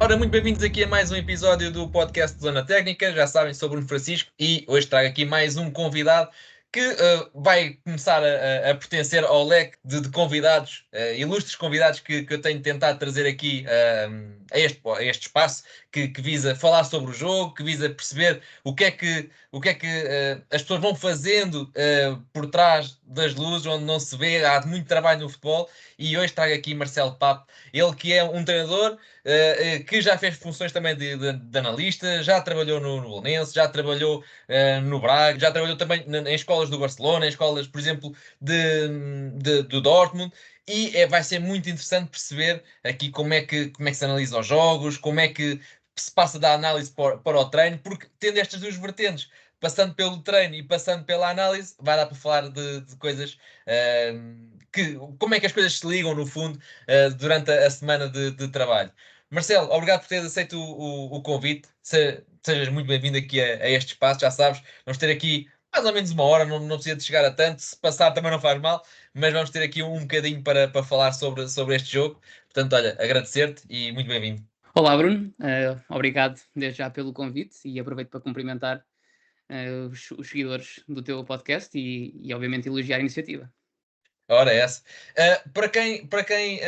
Ora, muito bem-vindos aqui a mais um episódio do podcast de Zona Técnica. Já sabem, sou Bruno Francisco e hoje trago aqui mais um convidado que vai começar a pertencer ao leque de convidados, ilustres convidados que eu tenho tentado trazer aqui a este espaço que visa falar sobre o jogo, que visa perceber o que é que as pessoas vão fazendo por trás das luzes, onde não se vê, há muito trabalho no futebol. E hoje trago aqui Marcelo Papo, ele que é um treinador que já fez funções também de analista, já trabalhou no Belenenses, já trabalhou no Braga, já trabalhou também em escolas do Barcelona, em escolas, por exemplo, do Dortmund. E vai ser muito interessante perceber aqui como é que se analisa os jogos, como é que se passa da análise para o treino, porque tendo estas duas vertentes, passando pelo treino e passando pela análise, vai dar para falar de coisas como é que as coisas se ligam, no fundo, durante a semana de trabalho. Marcelo, obrigado por teres aceito o convite. Sejas muito bem-vindo aqui a este espaço. Já sabes, vamos ter aqui mais ou menos uma hora, não precisa de chegar a tanto. Se passar também não faz mal, mas vamos ter aqui um bocadinho para falar sobre este jogo. Portanto, olha, agradecer-te e muito bem-vindo. Olá, Bruno. Obrigado desde já pelo convite e aproveito para cumprimentar os seguidores do teu podcast e, obviamente, elogiar a iniciativa. Ora, essa. Para quem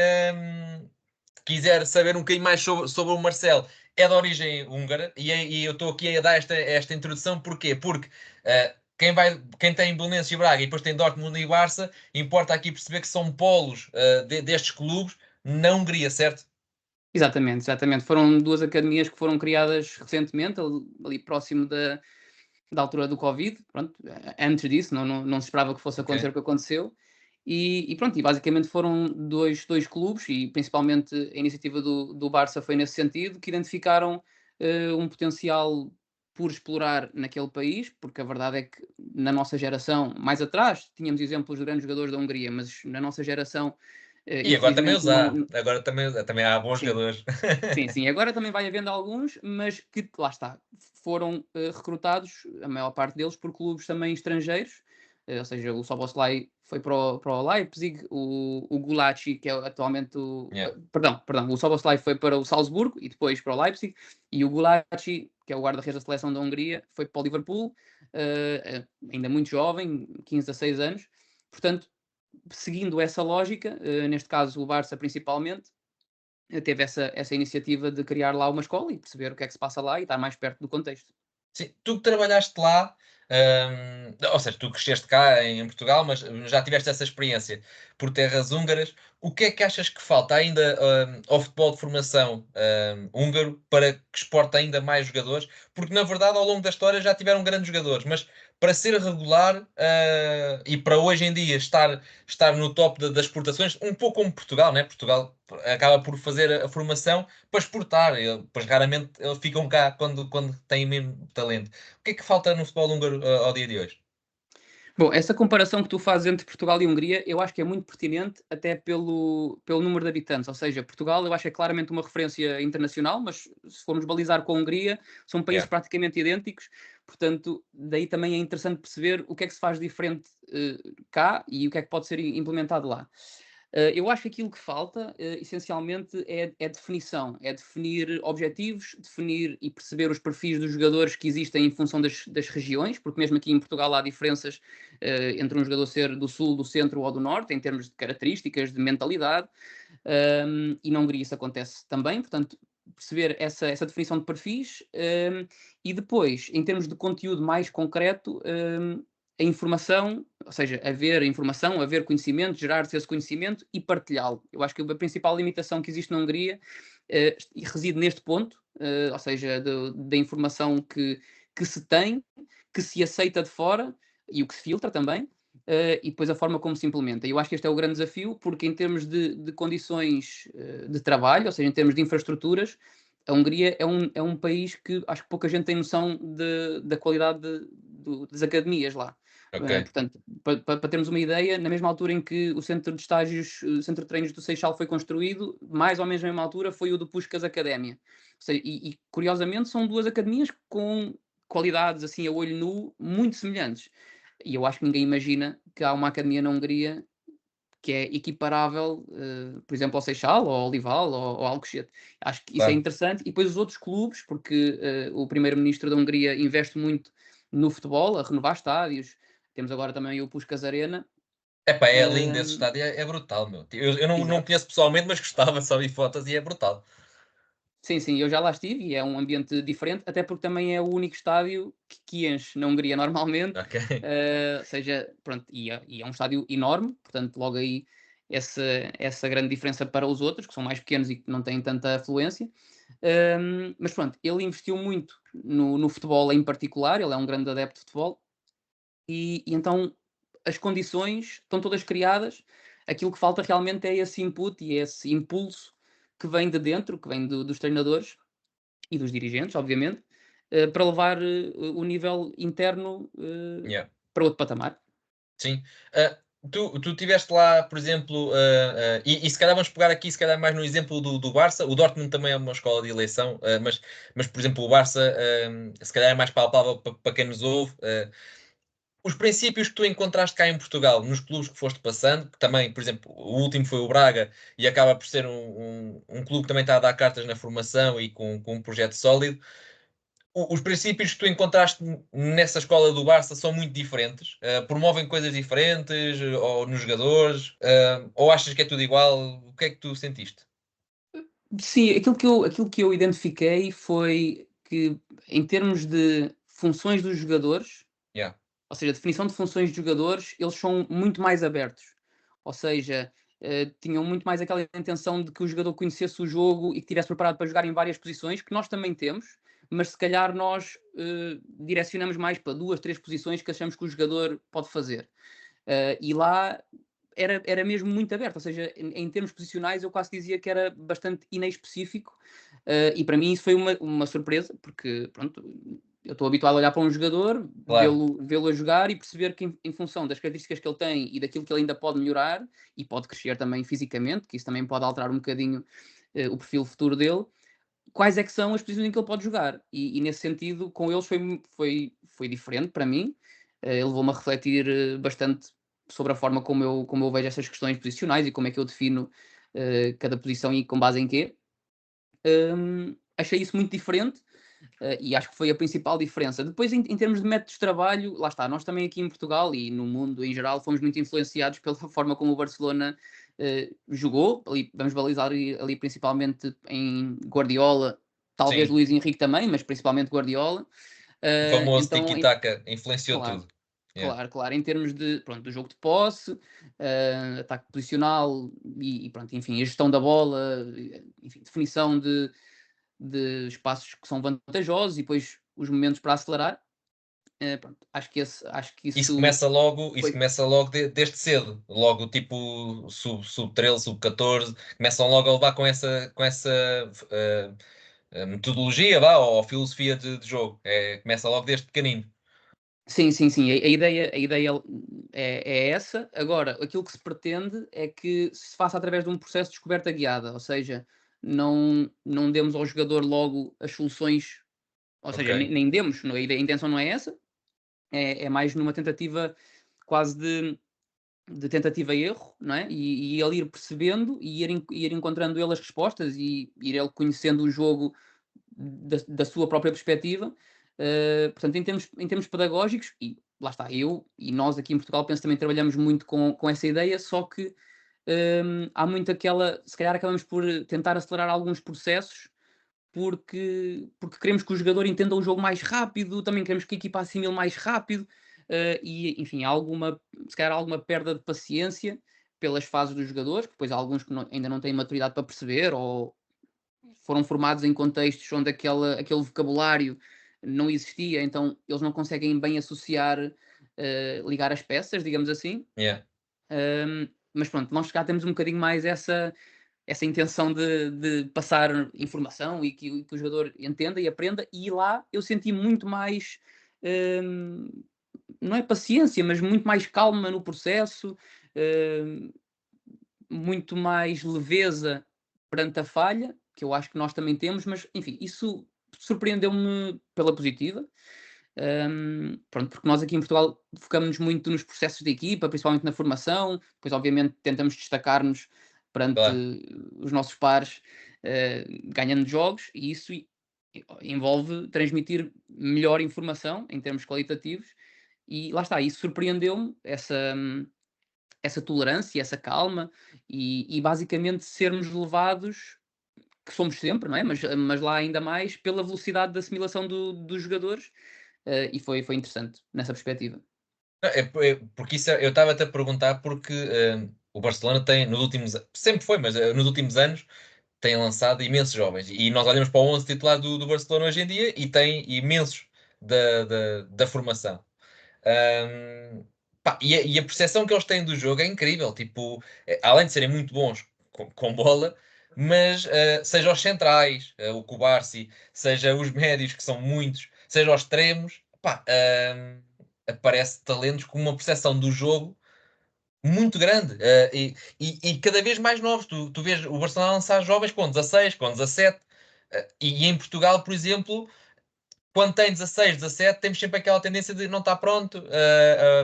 quiser saber um bocadinho mais sobre o Marcelo, é de origem húngara e eu estou aqui a dar esta introdução. Porquê? Porque quem tem Belenenses e Braga e depois tem Dortmund e Barça, importa aqui perceber que são polos destes clubes na Hungria, certo? Exatamente, exatamente. Foram duas academias que foram criadas recentemente, ali próximo da altura do Covid. Pronto, antes disso, não se esperava que fosse Ok. acontecer o que aconteceu. E pronto, e basicamente foram dois clubes, e principalmente a iniciativa do Barça foi nesse sentido, que identificaram um potencial por explorar naquele país, porque a verdade é que na nossa geração, mais atrás, tínhamos exemplos de grandes jogadores da Hungria, mas na nossa geração, E agora também infelizmente, os há. Agora também há bons sim, jogadores. sim, sim. Agora também vai havendo alguns, mas que, lá está, foram recrutados, a maior parte deles, por clubes também estrangeiros. Ou seja, o Szoboszlai foi para o Leipzig, o Gulacsi, que é atualmente o. Yeah. Perdão, o Szoboszlai foi para o Salzburgo e depois para o Leipzig, e o Gulacsi, que é o guarda-redes da seleção da Hungria, foi para o Liverpool, ainda muito jovem, 15 a 6 anos. Portanto, seguindo essa lógica, neste caso o Barça principalmente, teve essa iniciativa de criar lá uma escola e perceber o que é que se passa lá e estar mais perto do contexto. Sim, tu que trabalhaste lá, ou seja, tu cresceste cá em Portugal, mas já tiveste essa experiência por terras húngaras. O que é que achas que falta ainda ao futebol de formação húngaro para que exporte ainda mais jogadores? Porque na verdade ao longo da história já tiveram grandes jogadores, mas para ser regular e para hoje em dia estar no top das exportações, um pouco como Portugal, né? Portugal acaba por fazer a formação para exportar. Pois raramente eles ficam cá quando têm mesmo talento. O que é que falta no futebol húngaro ao dia de hoje? Bom, essa comparação que tu fazes entre Portugal e Hungria, eu acho que é muito pertinente até pelo número de habitantes. Ou seja, Portugal eu acho que é claramente uma referência internacional, mas se formos balizar com a Hungria, são países Yeah. praticamente idênticos. Portanto, daí também é interessante perceber o que é que se faz diferente cá e o que é que pode ser implementado lá. Eu acho que aquilo que falta, essencialmente, é definição. É definir objetivos, definir e perceber os perfis dos jogadores que existem em função das regiões, porque mesmo aqui em Portugal há diferenças entre um jogador ser do sul, do centro ou do norte, em termos de características, de mentalidade, e na Hungria isso acontece também, portanto, perceber essa definição de perfis, e depois, em termos de conteúdo mais concreto, a informação, ou seja, haver informação, haver conhecimento, gerar-se esse conhecimento e partilhá-lo. Eu acho que a principal limitação que existe na Hungria reside neste ponto, ou seja, da informação que se tem, que se aceita de fora e o que se filtra também, e depois a forma como se implementa. Eu acho que este é o grande desafio, porque em termos de condições de trabalho, ou seja, em termos de infraestruturas, a Hungria é um país que acho que pouca gente tem noção da qualidade das academias lá. Ok. Portanto, para termos uma ideia, na mesma altura em que o centro de estágios, o centro de treinos do Seixal foi construído, mais ou menos na mesma altura foi o do Puskás Academia. Ou seja, e curiosamente são duas academias com qualidades assim a olho nu muito semelhantes. E eu acho que ninguém imagina que há uma academia na Hungria que é equiparável, por exemplo, ao Seixal, ou ao Olival, ou ao Alcochete. Acho que isso é Claro. interessante. E depois os outros clubes, porque o primeiro-ministro da Hungria investe muito no futebol, a renovar estádios. Temos agora também o Puskás Arena. Epá, é lindo esse Hum, estádio, é brutal, meu. Eu não Exato. conheço pessoalmente, mas gostava, só vi fotos e é brutal. Sim, sim, eu já lá estive e é um ambiente diferente, até porque também é o único estádio que enche na Hungria normalmente, Ok. ou seja, pronto, e é um estádio enorme, portanto, logo aí essa, essa grande diferença para os outros, que são mais pequenos e que não têm tanta afluência. Mas pronto, ele investiu muito no futebol em particular, ele é um grande adepto de futebol, e então as condições estão todas criadas, aquilo que falta realmente é esse input e esse impulso que vem de dentro, que vem dos treinadores e dos dirigentes, obviamente, para levar o nível interno Yeah. para outro patamar. Sim. Tu tiveste lá, por exemplo, e se calhar vamos pegar aqui, se calhar mais no exemplo do Barça. O Dortmund também é uma escola de eleição, mas, por exemplo, o Barça, se calhar é mais palpável para quem nos ouve. Os princípios que tu encontraste cá em Portugal, nos clubes que foste passando, que também, por exemplo, o último foi o Braga e acaba por ser um clube que também está a dar cartas na formação e com um projeto sólido. Os princípios que tu encontraste nessa escola do Barça são muito diferentes? Promovem coisas diferentes ou nos jogadores? Ou achas que é tudo igual? O que é que tu sentiste? Sim, aquilo que eu identifiquei foi que, em termos de funções dos jogadores, Yeah, ou seja, a definição de funções de jogadores, eles são muito mais abertos. Ou seja, tinham muito mais aquela intenção de que o jogador conhecesse o jogo e que estivesse preparado para jogar em várias posições, que nós também temos, mas se calhar nós direcionamos mais para 2, 3 posições que achamos que o jogador pode fazer. E lá era mesmo muito aberto, ou seja, em termos posicionais eu quase dizia que era bastante inespecífico, e para mim isso foi uma surpresa, porque pronto, eu estou habituado a olhar para um jogador, claro. vê-lo a jogar e perceber que em função das características que ele tem e daquilo que ele ainda pode melhorar, e pode crescer também fisicamente, que isso também pode alterar um bocadinho o perfil futuro dele, quais é que são as posições em que ele pode jogar. E nesse sentido, com eles foi diferente para mim. Ele levou-me a refletir bastante sobre a forma como eu vejo essas questões posicionais e como é que eu defino cada posição e com base em quê. Achei isso muito diferente e acho que foi a principal diferença. Depois, em termos de métodos de trabalho, lá está, nós também aqui em Portugal e no mundo em geral fomos muito influenciados pela forma como o Barcelona jogou. Ali, vamos balizar ali principalmente em Guardiola, talvez Sim, Luís Henrique também, mas principalmente Guardiola. o famoso Então, tiki-taka influenciou claro, tudo. Yeah. claro, claro, em termos de, pronto, do jogo de posse, ataque posicional e pronto, enfim, a gestão da bola, enfim, definição de espaços que são vantajosos e depois os momentos para acelerar. Pronto, acho que isso Isso foi. começa logo desde cedo, logo tipo sub-13, sub-14, começam logo a levar com essa eh, metodologia, vá, ou filosofia de jogo. Começa logo desde pequenino. Sim, sim, sim. A ideia é essa. Agora, aquilo que se pretende é que se faça através de um processo de descoberta guiada, ou seja, não demos ao jogador logo as soluções, ou Ok, seja, nem demos, a intenção não é essa, é mais numa tentativa quase de tentativa e erro, não é? E ele ir percebendo e ir encontrando ele as respostas e ir ele conhecendo o jogo da sua própria perspectiva. Portanto, em termos pedagógicos, e lá está, eu e nós aqui em Portugal penso também trabalhamos muito com essa ideia, só que há muito aquela, se calhar acabamos por tentar acelerar alguns processos porque queremos que o jogador entenda o jogo mais rápido, também queremos que a equipa assimile mais rápido, e enfim, há se calhar alguma perda de paciência pelas fases dos jogadores, depois há alguns que ainda não têm maturidade para perceber ou foram formados em contextos onde aquele vocabulário não existia, então eles não conseguem bem associar, ligar as peças, digamos assim. yeah. Mas pronto, nós cá temos um bocadinho mais essa intenção de passar informação e que o jogador entenda e aprenda, e lá eu senti muito mais, hum, não é paciência, mas muito mais calma no processo, hum, muito mais leveza perante a falha, que eu acho que nós também temos, mas enfim, isso surpreendeu-me pela positiva. Pronto, porque nós aqui em Portugal focamos-nos muito nos processos de equipa, principalmente na formação, depois obviamente tentamos destacar-nos perante Claro. os nossos pares, ganhando jogos, e isso envolve transmitir melhor informação em termos qualitativos, e lá está, isso surpreendeu-me, essa tolerância, essa calma, e basicamente sermos levados, que somos sempre, não é? Mas lá ainda mais pela velocidade de assimilação dos jogadores, e foi interessante nessa perspectiva. Não, porque isso eu estava-te a perguntar porque o Barcelona tem, nos últimos, sempre foi, mas nos últimos anos tem lançado imensos jovens. E nós olhamos para o 11 titular do Barcelona hoje em dia e tem imensos da formação. Um, Pá, e a percepção que eles têm do jogo é incrível. Tipo, além de serem muito bons com bola, mas seja os centrais, o Cubarsí, seja os médios, que são muitos, seja os extremos, pá, aparece talentos com uma percepção do jogo muito grande e cada vez mais novos. Tu vês o Barcelona lançar jovens com 16, com 17, e em Portugal, por exemplo, quando tem 16, 17, temos sempre aquela tendência de não está pronto,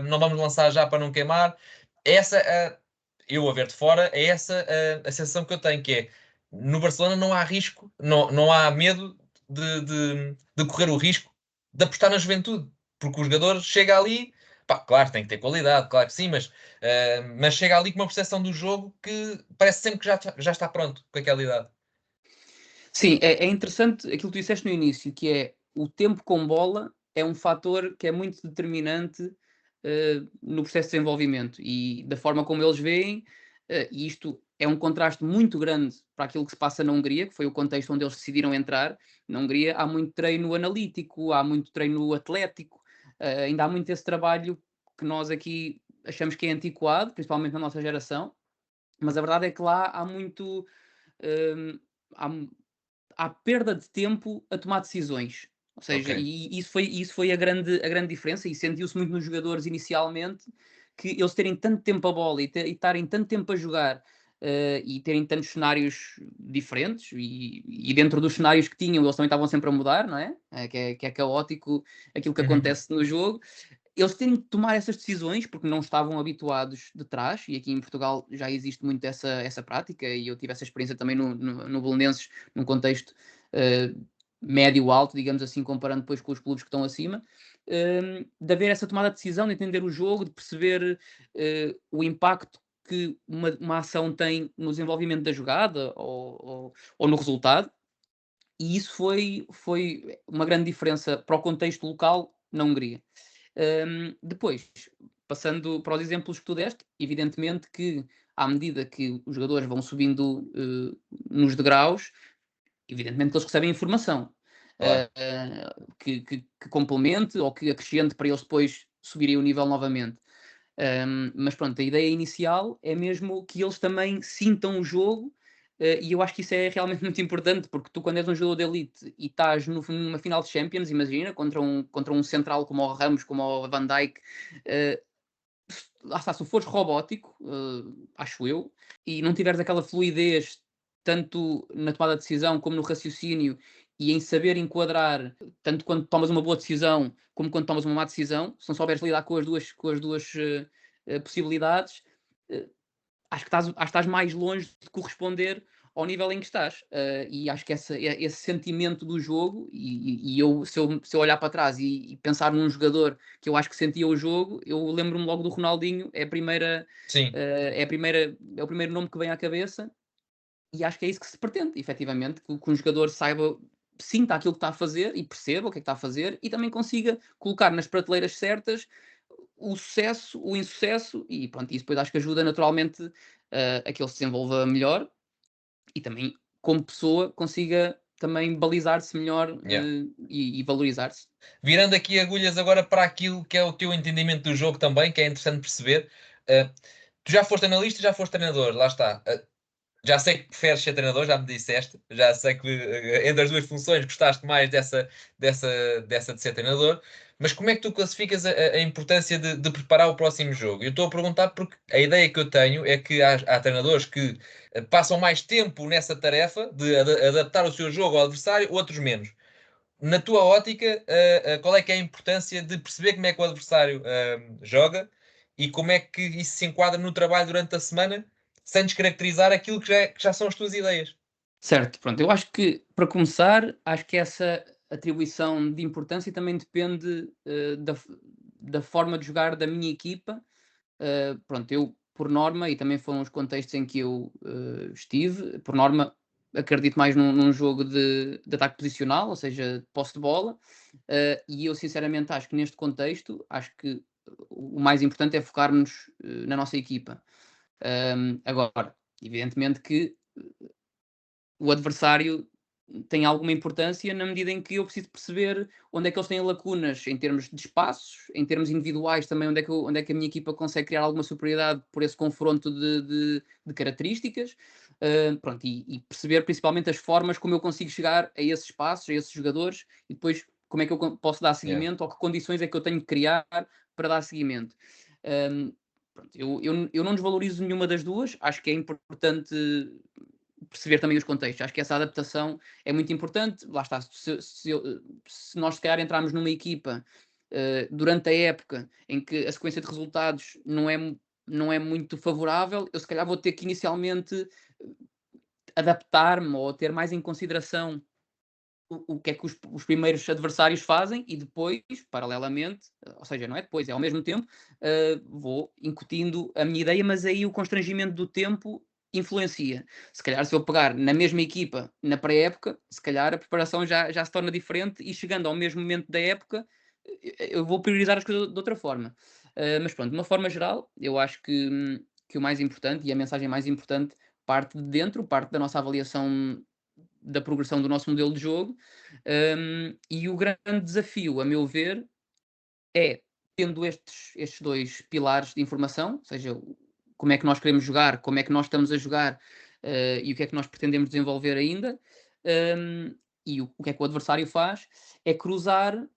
não vamos lançar já para não queimar. Essa, eu a ver de fora, é essa a sensação que eu tenho, que é no Barcelona não há risco, não há medo de correr o risco de apostar na juventude, porque o jogador chega ali, pá, claro, tem que ter qualidade, claro que sim, mas chega ali com uma percepção do jogo que parece sempre que já está pronto com aquela idade. Sim, é interessante aquilo que tu disseste no início, que é o tempo com bola é um fator que é muito determinante, no processo de desenvolvimento e da forma como eles veem, e isto é um contraste muito grande para aquilo que se passa na Hungria, que foi o contexto onde eles decidiram entrar. Na Hungria há muito treino analítico, há muito treino atlético, ainda há muito esse trabalho que nós aqui achamos que é antiquado, principalmente na nossa geração, mas a verdade é que lá há muito, hum, há há perda de tempo a tomar decisões. Ou Ok. seja, e isso foi a grande diferença, e sentiu-se muito nos jogadores inicialmente, que eles terem tanto tempo a bola e estarem tanto tempo a jogar, e terem tantos cenários diferentes, e dentro dos cenários que tinham, eles também estavam sempre a mudar, não é? Que é caótico aquilo que Uhum. acontece no jogo. Eles terem de tomar essas decisões, porque não estavam habituados de trás, e aqui em Portugal já existe muito essa prática, e eu tive essa experiência também no Belenenses, num contexto médio-alto, digamos assim, comparando depois com os clubes que estão acima, de haver essa tomada de decisão, de entender o jogo, de perceber o impacto que uma ação tem no desenvolvimento da jogada ou no resultado, e isso foi uma grande diferença para o contexto local na Hungria. Depois, passando para os exemplos que tu deste, evidentemente que à medida que os jogadores vão subindo nos degraus, evidentemente que eles recebem informação Claro. que complemente ou que acrescente para eles depois subirem o nível novamente. Mas pronto, a ideia inicial é mesmo que eles também sintam o jogo, e eu acho que isso é realmente muito importante, porque tu, quando és um jogador de elite e estás numa final de Champions, imagina, contra um central como o Ramos, como o Van Dijk, uh, lá está, se fores robótico, acho eu, e não tiveres aquela fluidez tanto na tomada de decisão como no raciocínio e em saber enquadrar, tanto quando tomas uma boa decisão como quando tomas uma má decisão, se não souberes lidar com as duas possibilidades, eh, acho que estás mais longe de corresponder ao nível em que estás. E acho que esse sentimento do jogo, e eu, se eu olhar para trás e pensar num jogador que eu acho que sentia o jogo, eu lembro-me logo do Ronaldinho, Sim. é o primeiro nome que vem à cabeça, e acho que é isso que se pretende, efetivamente, que um jogador saiba, sinta aquilo que está a fazer e perceba o que é que está a fazer, e também consiga colocar nas prateleiras certas o sucesso, o insucesso, e pronto, isso depois acho que ajuda naturalmente a que ele se desenvolva melhor e também, como pessoa, consiga também balizar-se melhor, Yeah. e valorizar-se. Virando aqui agulhas agora para aquilo que é o teu entendimento do jogo também, que é interessante perceber. Uh, Tu já foste analista, já foste treinador, lá está. Já sei que preferes ser treinador, já me disseste. Já sei que entre as duas funções gostaste mais dessa de ser treinador. Mas como é que tu classificas a importância de preparar o próximo jogo? Eu estou a perguntar porque a ideia que eu tenho é que há treinadores que passam mais tempo nessa tarefa de adaptar o seu jogo ao adversário, outros menos. na tua ótica, qual é que é a importância de perceber como é que o adversário joga e como é que isso se enquadra no trabalho durante a semana, sem descaracterizar aquilo que já são as tuas ideias? Certo, pronto. Eu acho que, para começar, acho que essa atribuição de importância também depende, da forma de jogar da minha equipa. Pronto, eu, por norma, e também foram os contextos em que eu, estive, por norma, acredito mais num jogo de ataque posicional, ou seja, de posse de bola, e eu sinceramente acho que neste contexto, acho que o mais importante é focarmos, na nossa equipa. Agora, evidentemente que o adversário tem alguma importância na medida em que eu preciso perceber onde é que eles têm lacunas em termos de espaços, em termos individuais também, onde é que a minha equipa consegue criar alguma superioridade por esse confronto de características. Pronto, e perceber principalmente as formas como eu consigo chegar a esses espaços, a esses jogadores, e depois como é que eu posso dar Yeah. seguimento, ou que condições é que eu tenho que criar para dar seguimento. Pronto, eu não desvalorizo nenhuma das duas, acho que é importante perceber também os contextos. Acho que essa adaptação é muito importante. Lá está, se nós se calhar entrarmos numa equipa durante a época em que a sequência de resultados não é muito favorável, eu se calhar vou ter que inicialmente adaptar-me ou ter mais em consideração o que é que os primeiros adversários fazem e depois, paralelamente, ou seja, não é depois, é ao mesmo tempo, vou incutindo a minha ideia, mas aí o constrangimento do tempo influencia. Se calhar, se eu pegar na mesma equipa na pré-época, se calhar a preparação já se torna diferente e chegando ao mesmo momento da época, eu vou priorizar as coisas de outra forma. Mas pronto, de uma forma geral, eu acho que o mais importante e a mensagem mais importante parte de dentro, parte da nossa avaliação da progressão do nosso modelo de jogo. E o grande desafio, a meu ver, é, tendo estes dois pilares de informação, ou seja, como é que nós queremos jogar, como é que nós estamos a jogar, e o que é que nós pretendemos desenvolver ainda, e o que é que o adversário faz, é cruzar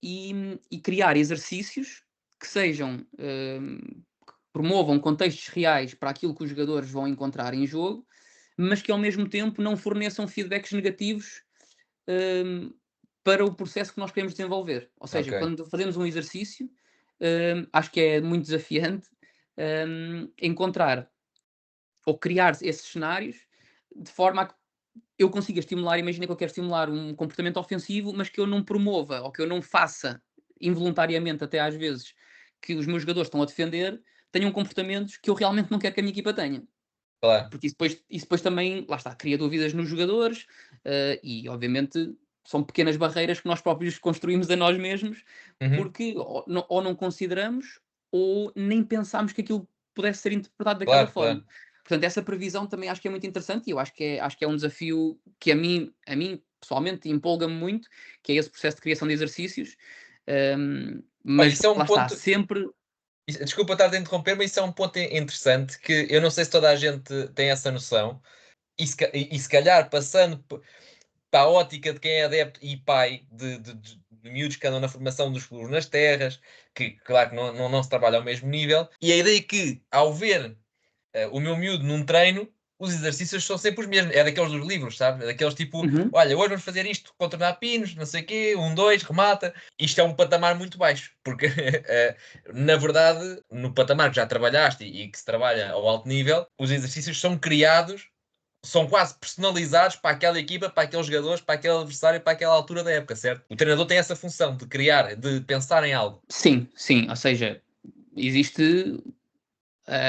e criar exercícios que sejam, que promovam contextos reais para aquilo que os jogadores vão encontrar em jogo, mas que ao mesmo tempo não forneçam feedbacks negativos, hum, para o processo que nós queremos desenvolver. Ou seja, Ok. quando fazemos um exercício, acho que é muito desafiante, encontrar ou criar esses cenários de forma a que eu consiga estimular. Imagina que eu quero estimular um comportamento ofensivo, mas que eu não promova ou que eu não faça involuntariamente, até às vezes, que os meus jogadores estão a defender, tenham comportamentos que eu realmente não quero que a minha equipa tenha. Claro. Porque isso depois também, lá está, cria dúvidas nos jogadores, e obviamente são pequenas barreiras que nós próprios construímos a nós mesmos, Uhum. porque ou não consideramos ou nem pensámos que aquilo pudesse ser interpretado daquela Claro, forma. claro. Portanto, essa previsão também acho que é muito interessante e eu acho que é um desafio que a mim pessoalmente empolga-me muito, que é esse processo de criação de exercícios, Olha, mas isso é um lá está, ponto. sempre. Desculpa estar a interromper, mas isso é um ponto interessante que eu não sei se toda a gente tem essa noção. E se calhar passando para a ótica de quem é adepto e pai de miúdos que andam na formação dos clubes nas terras, que claro que não se trabalha ao mesmo nível, e a ideia é que ao ver o meu miúdo num treino, os exercícios são sempre os mesmos. É daqueles dos livros, sabe? É daqueles tipo, Uhum. olha, hoje vamos fazer isto, contornar pinos, não sei o quê, 1, 2, remata. Isto é um patamar muito baixo, porque na verdade, no patamar que já trabalhaste e que se trabalha ao alto nível, os exercícios são criados, são quase personalizados para aquela equipa, para aqueles jogadores, para aquele adversário, para aquela altura da época, certo? O treinador tem essa função de criar, de pensar em algo. Sim, sim, ou seja, existe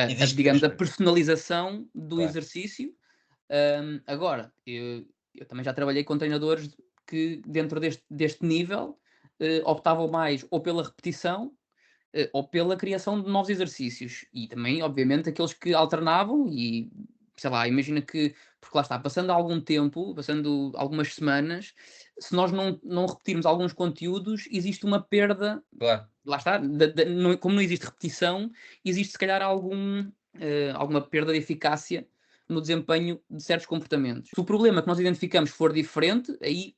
Existe, digamos, a personalização do claro, exercício. Agora, eu também já trabalhei com treinadores que, dentro deste nível, optavam mais ou pela repetição, ou pela criação de novos exercícios. E também, obviamente, aqueles que alternavam e, sei lá, imagina que, porque lá está, passando algum tempo, passando algumas semanas, se nós não repetirmos alguns conteúdos, existe uma perda. claro. Lá está, como não existe repetição, existe se calhar alguma perda de eficácia no desempenho de certos comportamentos. Se o problema que nós identificamos for diferente, aí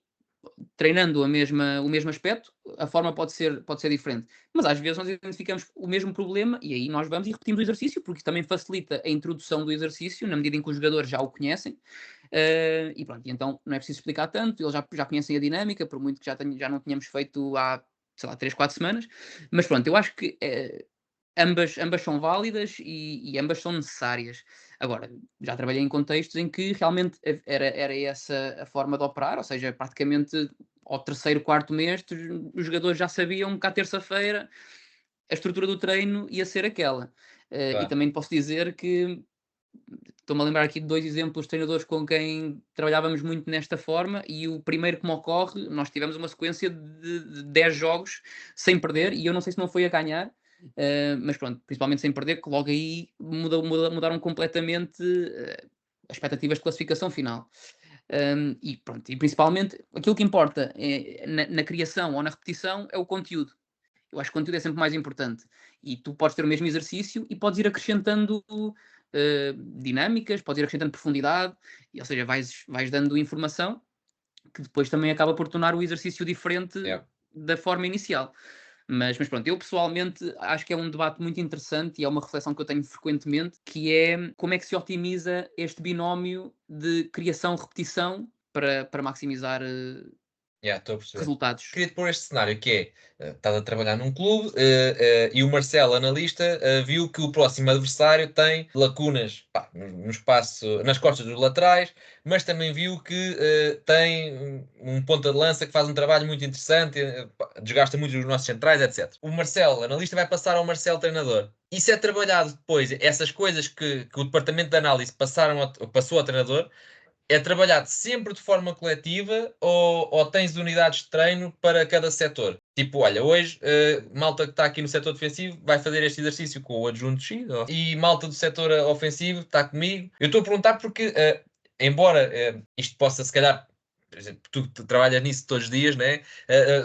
treinando o mesmo aspecto, a forma pode ser diferente. Mas às vezes nós identificamos o mesmo problema e aí nós vamos e repetimos o exercício, porque isso também facilita a introdução do exercício, na medida em que os jogadores já o conhecem. E pronto, e então não é preciso explicar tanto, eles já conhecem a dinâmica, por muito que já não tínhamos feito há, sei lá, 3, 4 semanas, mas pronto, eu acho que ambas são válidas e ambas são necessárias. Agora, já trabalhei em contextos em que realmente era essa a forma de operar, ou seja, praticamente ao terceiro, quarto mês, os jogadores já sabiam que à terça-feira a estrutura do treino ia ser aquela. E Claro. também posso dizer que estou-me a lembrar aqui de 2 exemplos de treinadores com quem trabalhávamos muito nesta forma, e o primeiro que me ocorre, nós tivemos uma sequência de 10 jogos sem perder, e eu não sei se não foi a ganhar, mas pronto, principalmente sem perder, que logo aí mudaram completamente as expectativas de classificação final. E pronto, e principalmente aquilo que importa na criação ou na repetição é o conteúdo. Eu acho que o conteúdo é sempre mais importante. E tu podes ter o mesmo exercício e podes ir acrescentando dinâmicas, podes ir acrescentando profundidade, ou seja, vais dando informação que depois também acaba por tornar o exercício diferente Yeah. da forma inicial. Mas pronto, eu pessoalmente acho que é um debate muito interessante e é uma reflexão que eu tenho frequentemente, que é como é que se otimiza este binómio de criação-repetição para maximizar Estou a perceber. resultados. Queria-te pôr este cenário que é, estás a trabalhar num clube e o Marcelo, analista, viu que o próximo adversário tem lacunas pá, no espaço, nas costas dos laterais, mas também viu que tem um ponta de lança que faz um trabalho muito interessante, pá, desgasta muito os nossos centrais, etc. O Marcelo, analista, vai passar ao Marcelo, treinador. Isso é trabalhado depois, essas coisas que o departamento de análise passou ao treinador, é trabalhado sempre de forma coletiva ou tens unidades de treino para cada setor? Tipo, olha, hoje malta que está aqui no setor defensivo vai fazer este exercício com o adjunto X e malta do setor ofensivo está comigo. Eu estou a perguntar porque, embora isto possa, se calhar, por exemplo, tu trabalhas nisso todos os dias, né?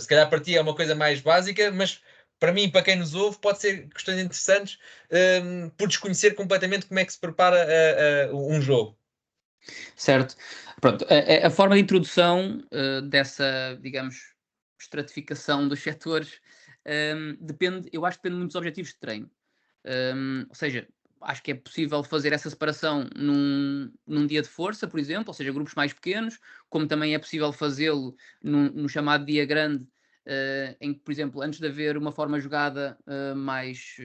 Se calhar para ti é uma coisa mais básica, mas para mim, para quem nos ouve, pode ser questões interessantes por desconhecer completamente como é que se prepara um jogo. Certo. Pronto, a forma de introdução dessa, digamos, estratificação dos setores depende, eu acho que depende muito dos objetivos de treino. Ou seja, acho que é possível fazer essa separação num dia de força, por exemplo, ou seja, grupos mais pequenos, como também é possível fazê-lo no chamado dia grande, em que, por exemplo, antes de haver uma forma jogada mais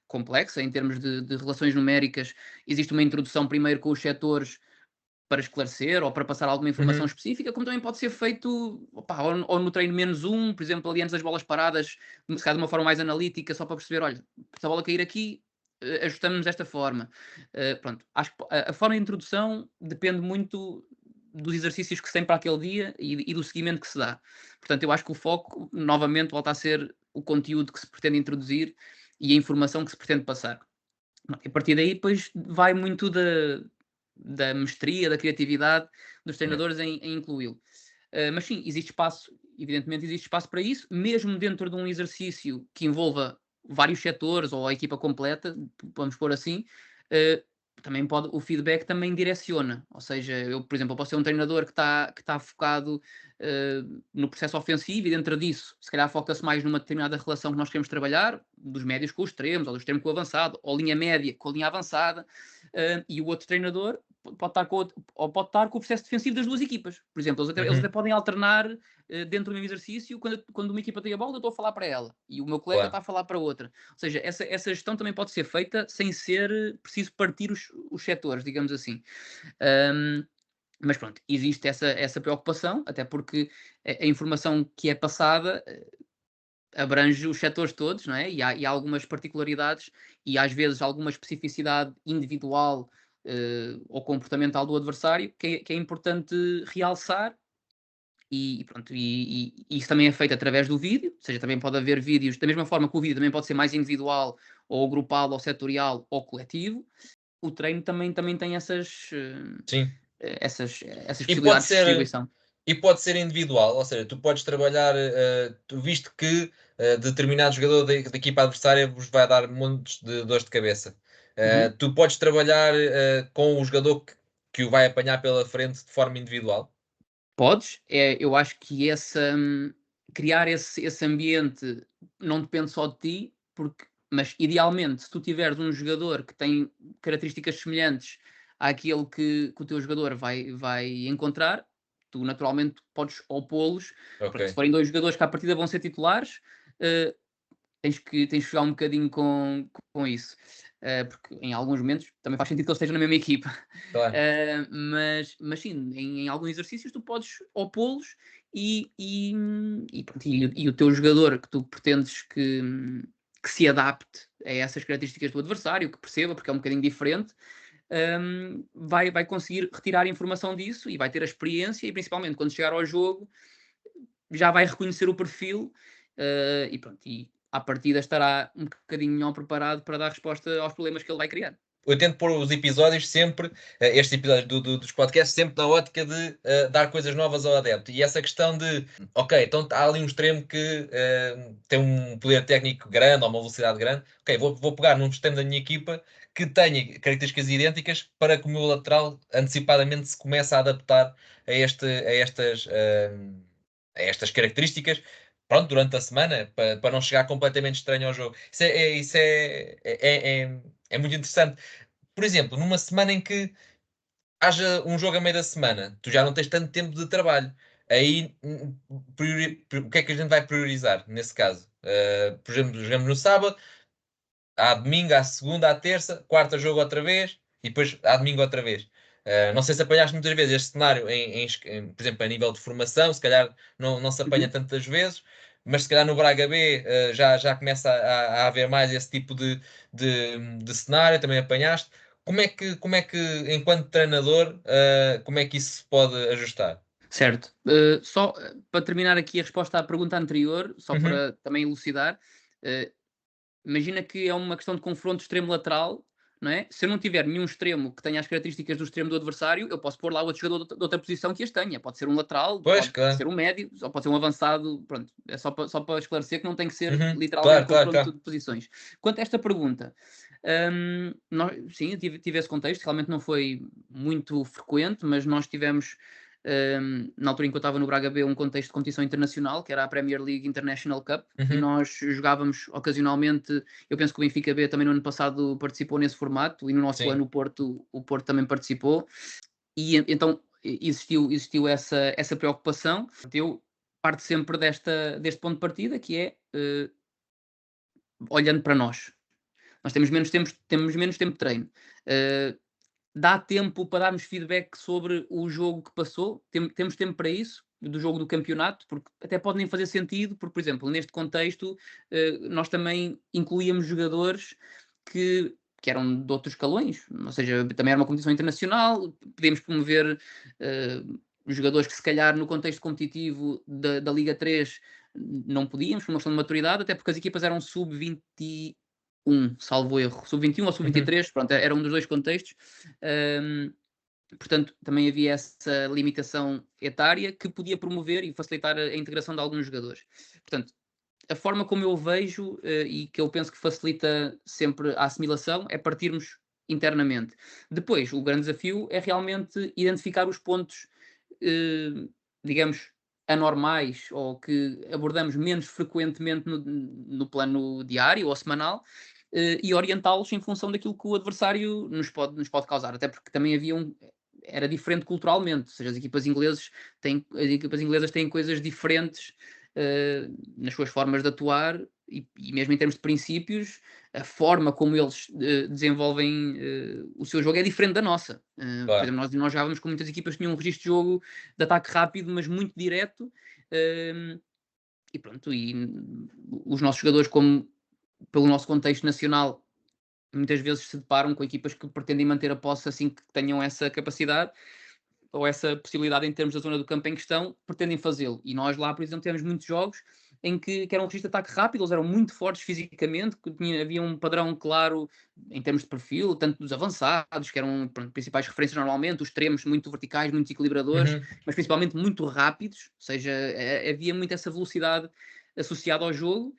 complexa, em termos de relações numéricas, existe uma introdução primeiro com os setores para esclarecer ou para passar alguma informação Uhum. específica, como também pode ser feito opá, ou no treino menos um, por exemplo, ali antes das bolas paradas, se calhar de uma forma mais analítica, só para perceber, olha, se a bola cair aqui, ajustamos desta forma. Pronto, acho que a forma de introdução depende muito dos exercícios que se tem para aquele dia e do seguimento que se dá. Portanto, eu acho que o foco, novamente, volta a ser o conteúdo que se pretende introduzir e a informação que se pretende passar. A partir daí, depois vai muito da mestria, da criatividade dos Yeah. treinadores em incluí-lo. Mas sim, existe espaço, evidentemente existe espaço para isso, mesmo dentro de um exercício que envolva vários setores ou a equipa completa, vamos pôr assim, uh, também pode, o feedback também direciona. Ou seja, eu, por exemplo, eu posso ser um treinador que tá focado no processo ofensivo e dentro disso, se calhar foca-se mais numa determinada relação que nós queremos trabalhar, dos médios com os extremos, ou do extremo com o avançado, ou linha média com a linha avançada, e o outro treinador pode estar com o processo defensivo das duas equipas. Por exemplo, eles até Uhum. podem alternar dentro do mesmo exercício, quando uma equipa tem a bola, eu estou a falar para ela e o meu colega Claro. está a falar para outra. Ou seja, essa gestão também pode ser feita sem ser preciso partir os setores, digamos assim. Um, mas pronto, existe essa preocupação, até porque a informação que é passada abrange os setores todos, não é? E há algumas particularidades e às vezes alguma especificidade individual ou comportamental do adversário que é importante realçar e pronto, e isso também é feito através do vídeo, ou seja, também pode haver vídeos, da mesma forma que o vídeo também pode ser mais individual, ou grupal, ou setorial, ou coletivo, o treino também tem Sim. essas E pode possibilidades de ser, distribuição. e pode ser individual, ou seja, tu podes trabalhar, tu visto que determinado jogador da equipa adversária vos vai dar montes de dores de cabeça. Uhum. Tu podes trabalhar com o jogador que o vai apanhar pela frente de forma individual. Podes, eu acho que criar esse ambiente não depende só de ti, mas idealmente, se tu tiveres um jogador que tem características semelhantes àquele que o teu jogador vai encontrar, tu naturalmente podes opô-los. Ok. Pronto, se forem 2 jogadores que à partida vão ser titulares, eh, tens que jogar um bocadinho com isso. Porque em alguns momentos também faz sentido que eles estejam na mesma equipa. Claro. Mas sim, em alguns exercícios tu podes opô-los e o teu jogador que tu pretendes que se adapte a essas características do adversário, que perceba, porque é um bocadinho diferente, vai conseguir retirar informação disso e vai ter a experiência e principalmente quando chegar ao jogo já vai reconhecer o perfil, e pronto, e à partida estará um bocadinho melhor preparado para dar resposta aos problemas que ele vai criar. Eu tento pôr os episódios sempre, estes episódios dos podcasts, sempre na ótica de dar coisas novas ao adepto. E essa questão de, ok, então há ali um extremo que tem um poder técnico grande ou uma velocidade grande. Ok, vou pegar num extremo da minha equipa que tenha características idênticas para que o meu lateral antecipadamente se comece a adaptar a estas características. Pronto, durante a semana, para não chegar completamente estranho ao jogo. Isso é muito interessante. Por exemplo, numa semana em que haja um jogo a meio da semana, tu já não tens tanto tempo de trabalho. Aí, o que é que a gente vai priorizar nesse caso? Por exemplo, jogamos no sábado, há domingo, há segunda, há terça, quarta jogo outra vez e depois há domingo outra vez. Não sei se apanhaste muitas vezes este cenário, por exemplo, a nível de formação, se calhar não se apanha Uhum. tantas vezes, mas se calhar no Braga B já começa a haver mais esse tipo de cenário, também apanhaste. Como é que enquanto treinador, como é que isso se pode ajustar? Certo. Só para terminar aqui a resposta à pergunta anterior, só Uhum, para também elucidar, uh, imagina que é uma questão de confronto extremo-lateral, não é? Se eu não tiver nenhum extremo que tenha as características do extremo do adversário, eu posso pôr lá outro jogador de outra posição que as tenha. Pode ser um lateral, pois, pode claro. ser um médio, ou pode ser um avançado. Pronto, é só para esclarecer que não tem que ser Uhum, literalmente claro, claro, confronto claro. de posições. Quanto a esta pergunta, sim, eu tive esse contexto, realmente não foi muito frequente, mas nós tivemos na altura em que eu estava no Braga B, um contexto de competição internacional, que era a Premier League International Cup, e Uhum, nós jogávamos ocasionalmente. Eu penso que o Benfica B também no ano passado participou nesse formato, e no nosso sim. ano o Porto também participou, e então existiu essa preocupação. Eu parto sempre deste ponto de partida, que é olhando para nós. Nós temos menos tempo de treino. Eh, Dá tempo para darmos feedback sobre o jogo que passou? Temos tempo para isso? Do jogo do campeonato? Porque até pode nem fazer sentido, porque, por exemplo, neste contexto, nós também incluíamos jogadores que eram de outros escalões, ou seja, também era uma competição internacional, podemos promover jogadores que se calhar no contexto competitivo da Liga 3 não podíamos, por uma questão de maturidade, até porque as equipas eram sub-21, salvo erro, sub-21 ou Uhum, sub-23, pronto, era um dos dois contextos. Hum, Portanto, também havia essa limitação etária que podia promover e facilitar a integração de alguns jogadores. Portanto, a forma como eu vejo, e que eu penso que facilita sempre a assimilação, é partirmos internamente. Depois, o grande desafio é realmente identificar os pontos, eh, digamos, anormais ou que abordamos menos frequentemente no plano diário ou semanal, e orientá-los em função daquilo que o adversário nos pode causar. Até porque também era diferente culturalmente, ou seja, as equipas inglesas têm coisas diferentes nas suas formas de atuar e mesmo em termos de princípios, a forma como eles desenvolvem o seu jogo é diferente da nossa. Por claro. exemplo, nós jogávamos com muitas equipas que tinham um registro de jogo de ataque rápido, mas muito direto, eh, e pronto, os nossos jogadores, como pelo nosso contexto nacional, muitas vezes se deparam com equipas que pretendem manter a posse assim que tenham essa capacidade ou essa possibilidade em termos da zona do campo em questão, pretendem fazê-lo. E nós lá, por exemplo, temos muitos jogos que era um registro de ataque rápido, eles eram muito fortes fisicamente, havia um padrão claro em termos de perfil, tanto dos avançados, que eram pronto, principais referências normalmente, os extremos muito verticais, muito equilibradores, Uhum. mas principalmente muito rápidos, ou seja, havia muito essa velocidade associada ao jogo,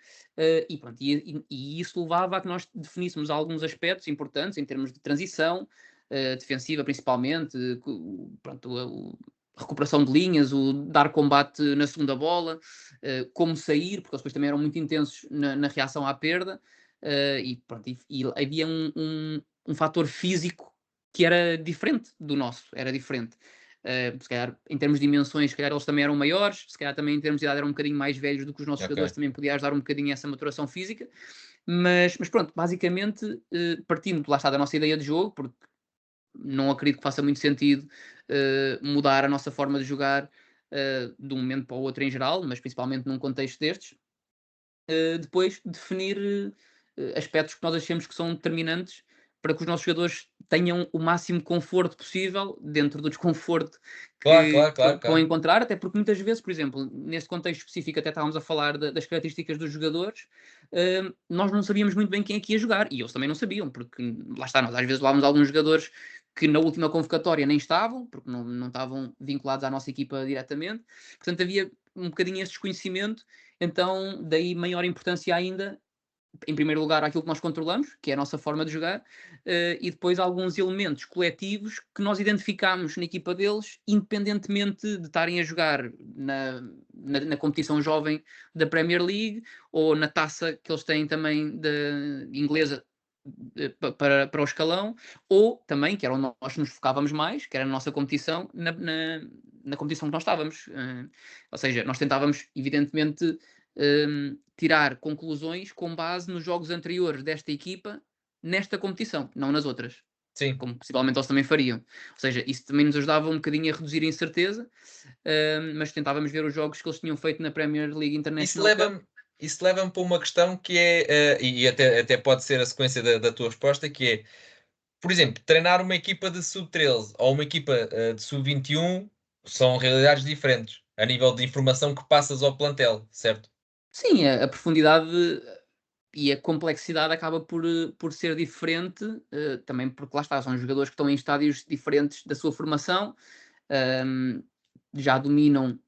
e, pronto, e isso levava a que nós definíssemos alguns aspectos importantes em termos de transição, defensiva principalmente, pronto, a recuperação de linhas, o dar combate na segunda bola, como sair, porque eles depois também eram muito intensos na reação à perda, e, pronto, e havia um fator físico que era diferente do nosso, era diferente. Se calhar, em termos de dimensões, se calhar eles também eram maiores, se calhar também em termos de idade eram um bocadinho mais velhos do que os nossos jogadores, Ok. também podia ajudar um bocadinho essa maturação física. Mas pronto, basicamente, partindo, lá está, da nossa ideia de jogo, porque não acredito que faça muito sentido mudar a nossa forma de jogar de um momento para o outro em geral, mas principalmente num contexto destes. Depois definir aspectos que nós achemos que são determinantes para que os nossos jogadores tenham o máximo conforto possível dentro do desconforto Claro, claro, que claro, vão claro. encontrar, até porque muitas vezes, por exemplo, neste contexto específico, até estávamos a falar das características dos jogadores, nós não sabíamos muito bem quem é que ia jogar, e eles também não sabiam, porque lá está, nós às vezes levávamos alguns jogadores que na última convocatória nem estavam, porque não estavam vinculados à nossa equipa diretamente, portanto havia um bocadinho esse desconhecimento, então daí maior importância ainda, em primeiro lugar, àquilo que nós controlamos, que é a nossa forma de jogar, e depois alguns elementos coletivos que nós identificamos na equipa deles, independentemente de estarem a jogar na competição jovem da Premier League ou na taça que eles têm também da inglesa para o escalão, ou também, que era onde nós nos focávamos mais, que era na nossa competição, na competição que nós estávamos. Ou seja, nós tentávamos, evidentemente, tirar conclusões com base nos jogos anteriores desta equipa nesta competição, não nas outras, Sim. como possivelmente eles também fariam. Ou seja, isso também nos ajudava um bocadinho a reduzir a incerteza, mas tentávamos ver os jogos que eles tinham feito na Premier League Isso International Cup. leva-me isso leva-me para uma questão que é, e até pode ser a sequência da tua resposta, que é, por exemplo, treinar uma equipa de sub-13 ou uma equipa, de sub-21 são realidades diferentes, a nível de informação que passas ao plantel, certo? Sim, a profundidade e a complexidade acaba por ser diferente, também porque lá está, são jogadores que estão em estádios diferentes da sua formação, hum, já dominam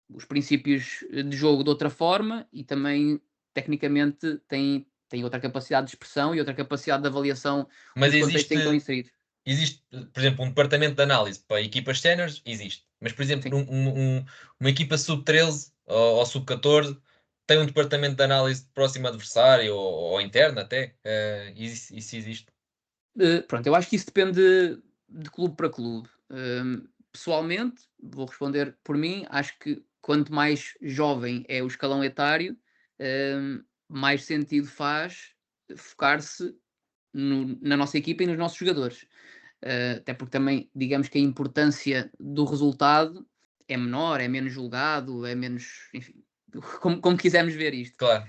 os princípios de jogo de outra forma e também, tecnicamente, têm outra capacidade de expressão e outra capacidade de avaliação Mas dos contextos em que estão inseridos. existe, por exemplo, um departamento de análise para equipas séniores, existe. Mas, por exemplo, Sim. uma equipa sub-13 ou sub-14 tem um departamento de análise de próximo adversário ou interno até, isso existe. Pronto, eu acho que isso depende de clube para clube. Pessoalmente, vou responder por mim, acho que quanto mais jovem é o escalão etário, mais sentido faz focar-se na nossa equipa e nos nossos jogadores. Até porque também, digamos que a importância do resultado é menor, é menos julgado, é menos, enfim, como quisermos ver isto. Claro,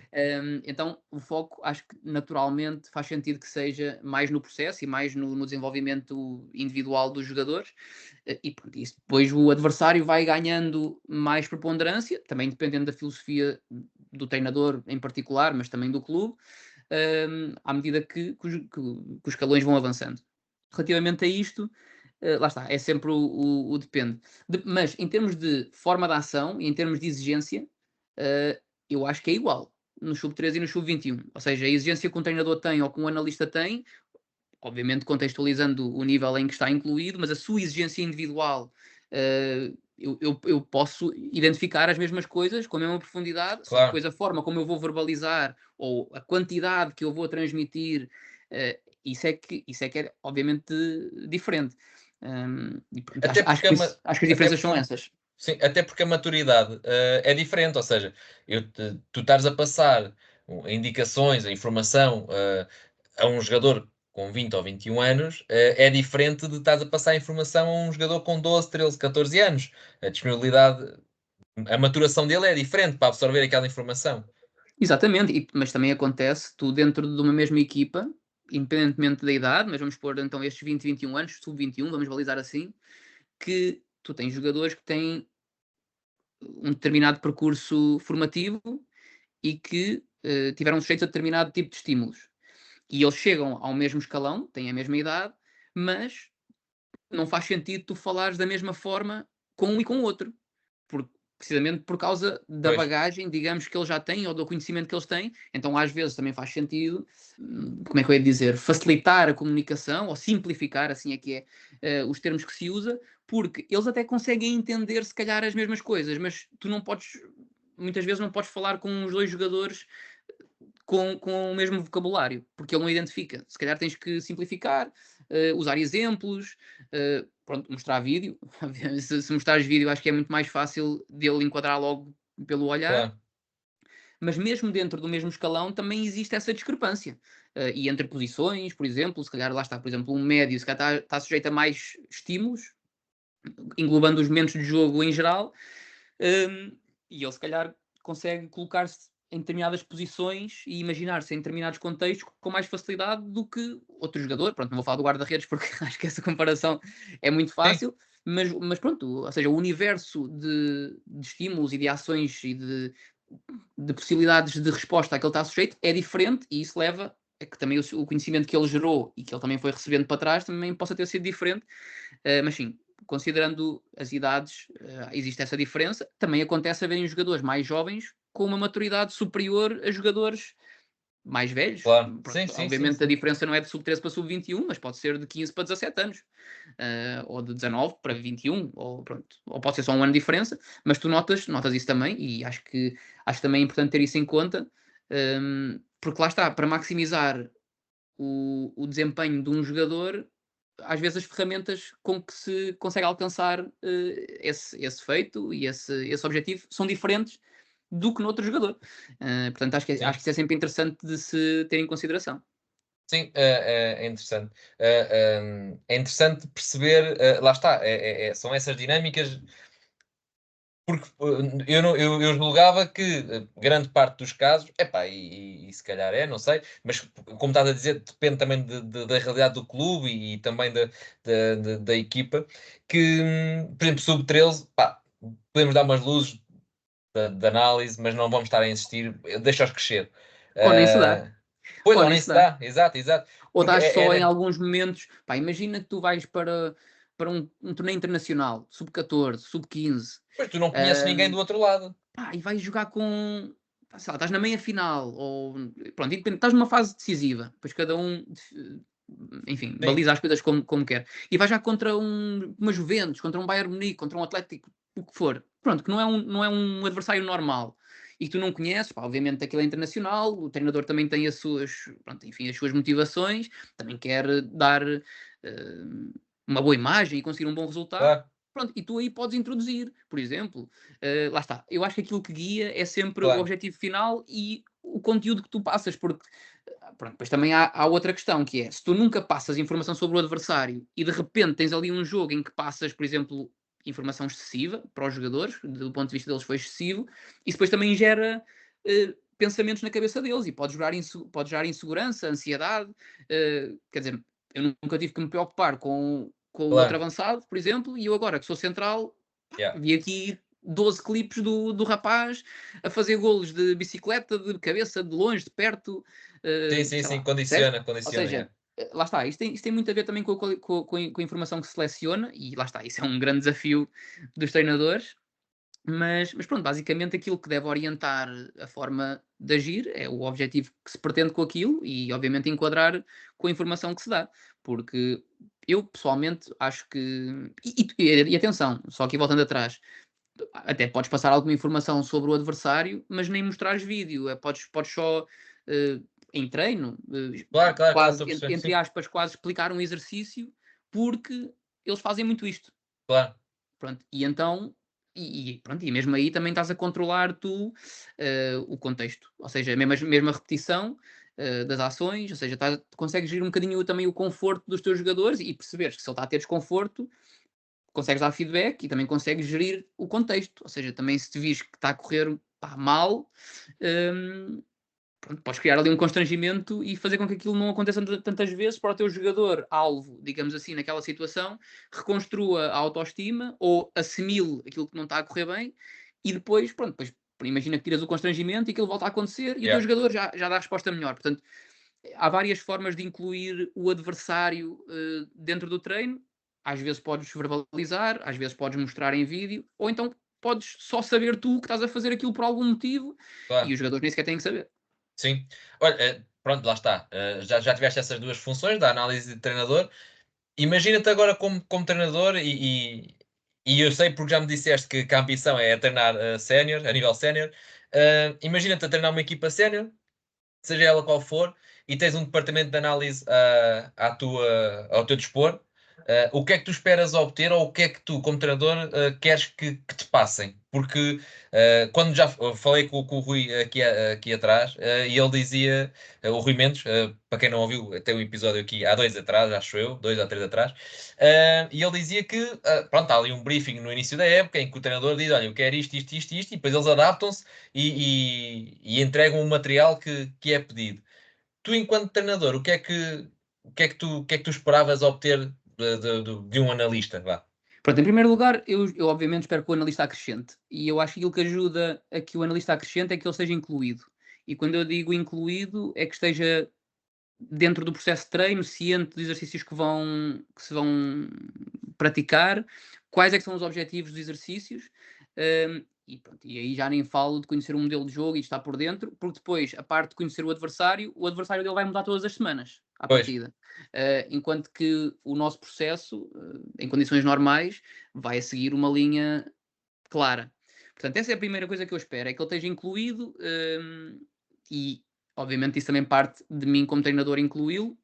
Então, o foco acho que naturalmente faz sentido que seja mais no processo e mais no desenvolvimento individual dos jogadores. E pronto, isso depois o adversário vai ganhando mais preponderância, também dependendo da filosofia do treinador em particular, mas também do clube, à medida que os escalões vão avançando. Relativamente a isto, lá está, é sempre o depende. Mas em termos de forma de ação e em termos de exigência, eu acho que é igual no sub-13 e no sub-21. Ou seja, a exigência que um treinador tem ou que um analista tem, obviamente contextualizando o nível em que está incluído, mas a sua exigência individual, eu posso identificar as mesmas coisas com a mesma profundidade, só que claro. depois a forma como eu vou verbalizar ou a quantidade que eu vou transmitir, isso é que é obviamente diferente. E pronto, Até acho porque que a ma acho que as até diferenças são essas. sim, até porque a maturidade, é diferente, ou seja, tu estares a passar indicações, a informação, a um jogador com 20 ou 21 anos, é diferente de estares a passar informação a um jogador com 12, 13, 14 anos. A disponibilidade, a maturação dele é diferente para absorver aquela informação. Exatamente, mas também acontece, tu dentro de uma mesma equipa, independentemente da idade, mas vamos pôr então estes 20, 21 anos, sub-21, vamos balizar assim, que tu tens jogadores que têm um determinado percurso formativo e que tiveram sujeitos a determinado tipo de estímulos. E eles chegam ao mesmo escalão, têm a mesma idade, mas não faz sentido tu falares da mesma forma com um e com o outro. Precisamente por causa da Pois, bagagem, digamos, que eles já têm ou do conhecimento que eles têm. Então, às vezes, também faz sentido, como é que eu ia dizer, facilitar a comunicação ou simplificar, assim é que é, os termos que se usa, porque eles até conseguem entender, se calhar, as mesmas coisas, mas tu não podes, muitas vezes, não podes falar com os dois jogadores com o mesmo vocabulário, porque ele não identifica. Se calhar tens que simplificar, usar exemplos, pronto, mostrar vídeo. Se mostrares vídeo, acho que é muito mais fácil dele enquadrar logo pelo olhar. Claro. Mas mesmo dentro do mesmo escalão também existe essa discrepância. E entre posições, por exemplo, se calhar lá está, por exemplo, um médio, se calhar está sujeito a mais estímulos, englobando os momentos de jogo em geral, e ele se calhar consegue colocar-se em determinadas posições e imaginar-se em determinados contextos com mais facilidade do que outro jogador. Pronto, não vou falar do guarda-redes porque acho que essa comparação é muito Sim, fácil, mas pronto, ou seja, o universo de estímulos e de ações e de possibilidades de resposta a que ele está sujeito é diferente e isso leva a que também o conhecimento que ele gerou e que ele também foi recebendo para trás também possa ter sido diferente. Mas sim, considerando as idades, existe essa diferença. Também acontece haverem jogadores mais jovens com uma maturidade superior a jogadores mais velhos. claro. Sim, Pronto, sim, sim, obviamente a sim. diferença não é de sub-13 para sub-21, mas pode ser de 15 para 17 anos, ou de 19 para 21, ou, pronto, ou pode ser só um ano de diferença, mas tu notas isso também, e acho que também é importante ter isso em conta, porque lá está, para maximizar o desempenho de um jogador, às vezes as ferramentas com que se consegue alcançar esse feito e esse objetivo são diferentes do que no outro jogador. Portanto, acho Sim. que isso é sempre interessante de se ter em consideração. Sim, é interessante. É interessante perceber, lá está, são essas dinâmicas, porque eu, não, eu julgava que grande parte dos casos, epá, e se calhar não sei, mas como estás a dizer, depende também da realidade do clube e também da equipa, que, por exemplo, sub-13, pá, podemos dar umas luzes de análise, mas não vamos estar a insistir, deixa-os crescer. Ou nem se dá, Ah, pois, ou ou nem nem se se dá. dá, exato, exato. Ou Porque dás só em era. alguns momentos. Pá, imagina que tu vais para um torneio internacional, sub-14, sub-15, Pois tu não conheces ninguém do outro lado. e vais jogar com. Pá, sei lá, estás na meia final, ou pronto, estás numa fase decisiva, depois cada um, enfim, Sim, baliza as coisas como quer, e vais já contra uma Juventus, contra um Bayern Munique, contra um Atlético, o que for, pronto, que não é um adversário normal e que tu não conheces, pá, obviamente aquilo é internacional, o treinador também tem pronto, enfim, as suas motivações, também quer dar uma boa imagem e conseguir um bom resultado. claro, Pronto, e tu aí podes introduzir, por exemplo, lá está. Eu acho que aquilo que guia é sempre o claro, objetivo final e o conteúdo que tu passas, porque pronto, depois também há outra questão que é, se tu nunca passas informação sobre o adversário e de repente tens ali um jogo em que passas, por exemplo, informação excessiva para os jogadores, do ponto de vista deles foi excessivo, isso depois também gera pensamentos na cabeça deles e pode gerar insegurança, ansiedade, quer dizer, eu nunca tive que me preocupar com o outro claro. avançado, por exemplo, e eu agora que sou central, Yeah. vi aqui 12 clipes do rapaz a fazer golos de bicicleta, de cabeça, de longe, de perto, Sim, sim, sei sim, lá, percebes? condiciona, Ou condiciona, seja, yeah. lá está, isto tem muito a ver também com a informação que se seleciona, e lá está, isso é um grande desafio dos treinadores, mas pronto, basicamente aquilo que deve orientar a forma de agir é o objetivo que se pretende com aquilo e, obviamente, enquadrar com a informação que se dá. Porque eu, pessoalmente, acho que. E atenção, só aqui voltando atrás, até podes passar alguma informação sobre o adversário, mas nem mostrares vídeo. Podes só, eh, em treino, Claro, claro, claro, quase, estou a perceber, entre sim, aspas, quase explicar um exercício, porque eles fazem muito isto. claro, Pronto, e então, pronto, e mesmo aí também estás a controlar tu o contexto, ou seja, mesmo a repetição das ações, ou seja, consegues gerir um bocadinho também o conforto dos teus jogadores e perceberes que se ele está a ter desconforto, consegues dar feedback e também consegues gerir o contexto, ou seja, também se te vis que está a correr pá, mal, hum, pronto, podes criar ali um constrangimento e fazer com que aquilo não aconteça tantas vezes para o teu jogador alvo, digamos assim, naquela situação, reconstrua a autoestima ou assimile aquilo que não está a correr bem e depois, pronto, depois imagina que tiras o constrangimento e aquilo volta a acontecer e o teu yeah, jogador já dá a resposta melhor. Portanto, há várias formas de incluir o adversário dentro do treino. Às vezes podes verbalizar, às vezes podes mostrar em vídeo, ou então podes só saber tu que estás a fazer aquilo por algum motivo e claro, os jogadores nem sequer têm que saber. sim. Olha, pronto, lá está, já tiveste essas duas funções, da análise de treinador. Imagina-te agora como treinador e eu sei porque já me disseste que a ambição é treinar sénior, a nível sénior. Imagina-te a treinar uma equipa sénior, seja ela qual for, e tens um departamento de análise ao teu dispor, o que é que tu esperas obter ou o que é que tu, como treinador, queres que te passem? Porque quando já falei com o Rui aqui atrás, e ele dizia, o Rui Mendes, para quem não ouviu, tem um episódio aqui há 2 atrás, acho eu, 2 ou 3 atrás, e ele dizia que, pronto, há ali um briefing no início da época em que o treinador diz: olha, eu quero isto, isto, isto, isto, e depois eles adaptam-se e entregam o material que é pedido. Tu, enquanto treinador, o que é que tu esperavas obter de um analista? Vá. Pronto, em primeiro lugar, eu obviamente espero que o analista acrescente. E eu acho que aquilo que ajuda a que o analista acrescente é que ele seja incluído. E quando eu digo incluído, é que esteja dentro do processo de treino, ciente dos exercícios que se vão praticar, quais é que são os objetivos dos exercícios, e, pronto, e aí já nem falo de conhecer um modelo de jogo e de estar por dentro, porque depois, a parte de conhecer o adversário dele vai mudar todas as semanas, à Pois, partida. Enquanto que o nosso processo, em condições normais, vai seguir uma linha clara. Portanto, essa é a primeira coisa que eu espero, é que ele esteja incluído, e obviamente isso também parte de mim como treinador incluí-lo.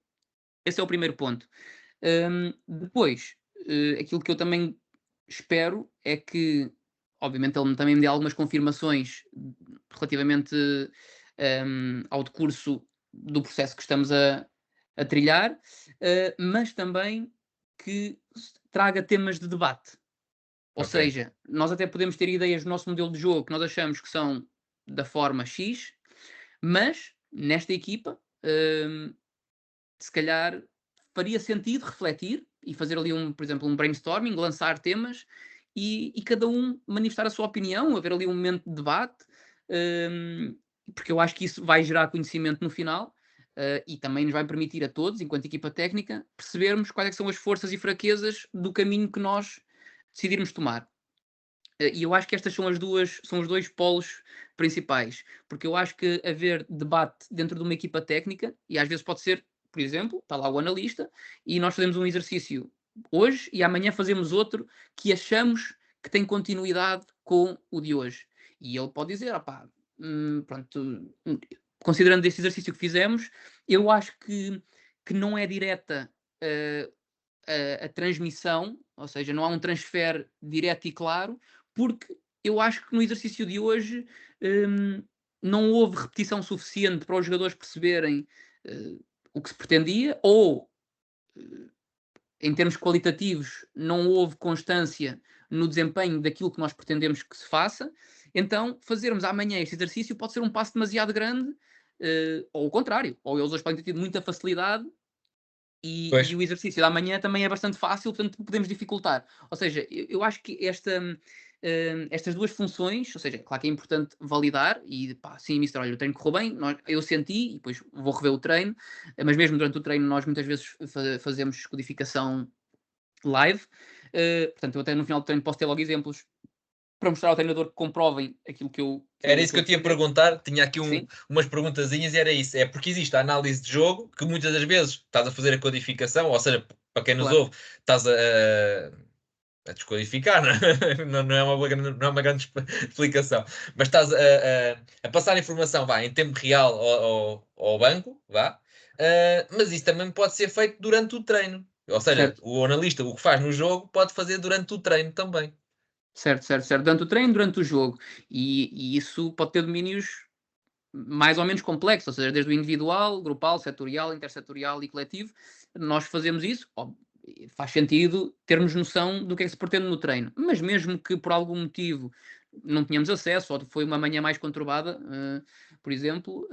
Esse é o primeiro ponto. Depois, aquilo que eu também espero é que, obviamente, ele também me dê algumas confirmações relativamente ao decurso do processo que estamos a trilhar, mas também que traga temas de debate. Ou ok. seja, nós até podemos ter ideias do nosso modelo de jogo que nós achamos que são da forma X, mas nesta equipa, se calhar faria sentido refletir e fazer ali por exemplo, um brainstorming, lançar temas e cada um manifestar a sua opinião, haver ali um momento de debate, porque eu acho que isso vai gerar conhecimento no final, e também nos vai permitir a todos, enquanto equipa técnica, percebermos quais é que são as forças e fraquezas do caminho que nós decidirmos tomar. E eu acho que estas são os dois polos principais, porque eu acho que haver debate dentro de uma equipa técnica, e às vezes pode ser, por exemplo, está lá o analista, e nós fazemos um exercício hoje e amanhã fazemos outro que achamos que tem continuidade com o de hoje. E ele pode dizer, opá, pronto, considerando este exercício que fizemos, eu acho que não é direta a transmissão, ou seja, não há um transfer direto e claro, porque eu acho que no exercício de hoje não houve repetição suficiente para os jogadores perceberem o que se pretendia, ou em termos qualitativos, não houve constância no desempenho daquilo que nós pretendemos que se faça. Então, fazermos amanhã este exercício pode ser um passo demasiado grande, ou o contrário, ou eles hoje podem ter tido muita facilidade Pois, e o exercício da manhã também é bastante fácil, portanto podemos dificultar. Ou seja, eu acho que estas duas funções, ou seja, claro que é importante validar e pá, sim, mister, olha, o treino correu bem, eu senti e depois vou rever o treino, mas mesmo durante o treino nós muitas vezes fazemos codificação live, portanto eu até no final do treino posso ter logo exemplos para mostrar ao treinador que comprovem aquilo que eu era isso estou que a eu te ia defender. perguntar. Tinha aqui Sim, umas perguntazinhas e era isso. É porque existe a análise de jogo, que muitas das vezes estás a fazer a codificação, ou seja, para quem nos claro, ouve, estás a descodificar, não é? Não é não é uma grande explicação, mas estás a passar informação, vá, em tempo real ao banco, vá, mas isso também pode ser feito durante o treino. Ou seja, certo. o analista, o que faz no jogo, pode fazer durante o treino também. Certo, certo, certo. Durante o treino, durante o jogo. E isso pode ter domínios mais ou menos complexos, ou seja, desde o individual, grupal, setorial, intersetorial e coletivo. Nós fazemos isso. Faz sentido termos noção do que é que se pretende no treino. Mas mesmo que por algum motivo não tenhamos acesso, ou foi uma manhã mais conturbada, por exemplo,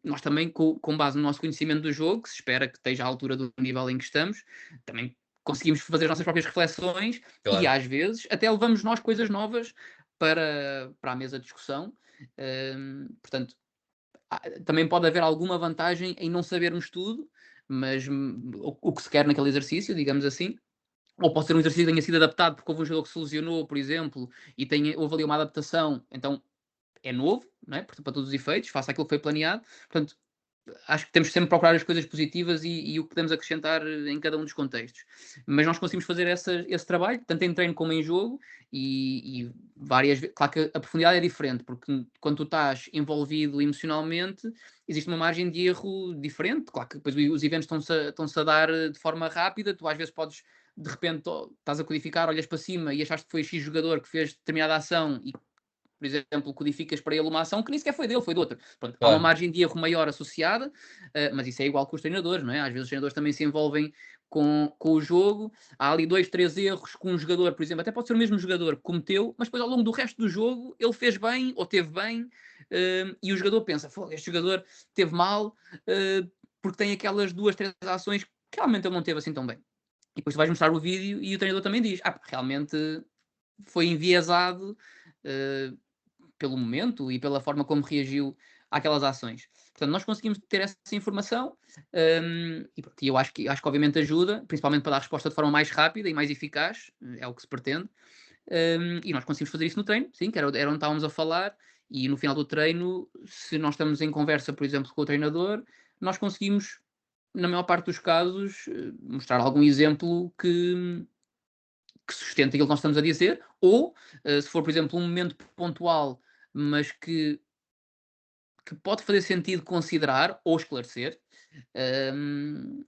nós também, com base no nosso conhecimento do jogo, que se espera que esteja à altura do nível em que estamos, também conseguimos fazer as nossas próprias reflexões e Claro. às vezes até levamos nós coisas novas para a mesa de discussão. Portanto, também pode haver alguma vantagem em não sabermos tudo, mas o que se quer naquele exercício, digamos assim. Ou pode ser um exercício que tenha sido adaptado porque houve um jogador que se lesionou, por exemplo, e houve ali uma adaptação, então é novo, não é? Para todos os efeitos, face àquilo que foi planeado. Portanto, acho que temos que sempre procurar as coisas positivas e o que podemos acrescentar em cada um dos contextos. Mas nós conseguimos fazer esse trabalho, tanto em treino como em jogo, e várias vezes. Claro que a profundidade é diferente, porque quando tu estás envolvido emocionalmente, existe uma margem de erro diferente. Claro que depois os eventos estão-se a dar de forma rápida, tu às vezes podes. De repente estás a codificar, olhas para cima e achaste que foi X jogador que fez determinada ação e, por exemplo, codificas para ele uma ação que nem sequer foi dele, foi do outro. Pronto, há uma margem de erro maior associada, mas isso é igual com os treinadores, não é? Às vezes os treinadores também se envolvem com o jogo. Há ali 2, 3 erros que um jogador, por exemplo, até pode ser o mesmo jogador que cometeu, mas depois ao longo do resto do jogo ele fez bem ou teve bem, e o jogador pensa, este jogador teve mal, porque tem aquelas 2, 3 ações que realmente ele não teve assim tão bem. E depois tu vais mostrar o vídeo e o treinador também diz, realmente foi enviesado pelo momento e pela forma como reagiu àquelas ações. Portanto, nós conseguimos ter essa informação, e eu acho que obviamente ajuda, principalmente para dar resposta de forma mais rápida e mais eficaz, é o que se pretende, e nós conseguimos fazer isso no treino, sim, que era onde estávamos a falar, e no final do treino, se nós estamos em conversa, por exemplo, com o treinador, nós conseguimos, na maior parte dos casos, mostrar algum exemplo que sustenta aquilo que nós estamos a dizer, ou se for, por exemplo, um momento pontual, mas que pode fazer sentido considerar ou esclarecer,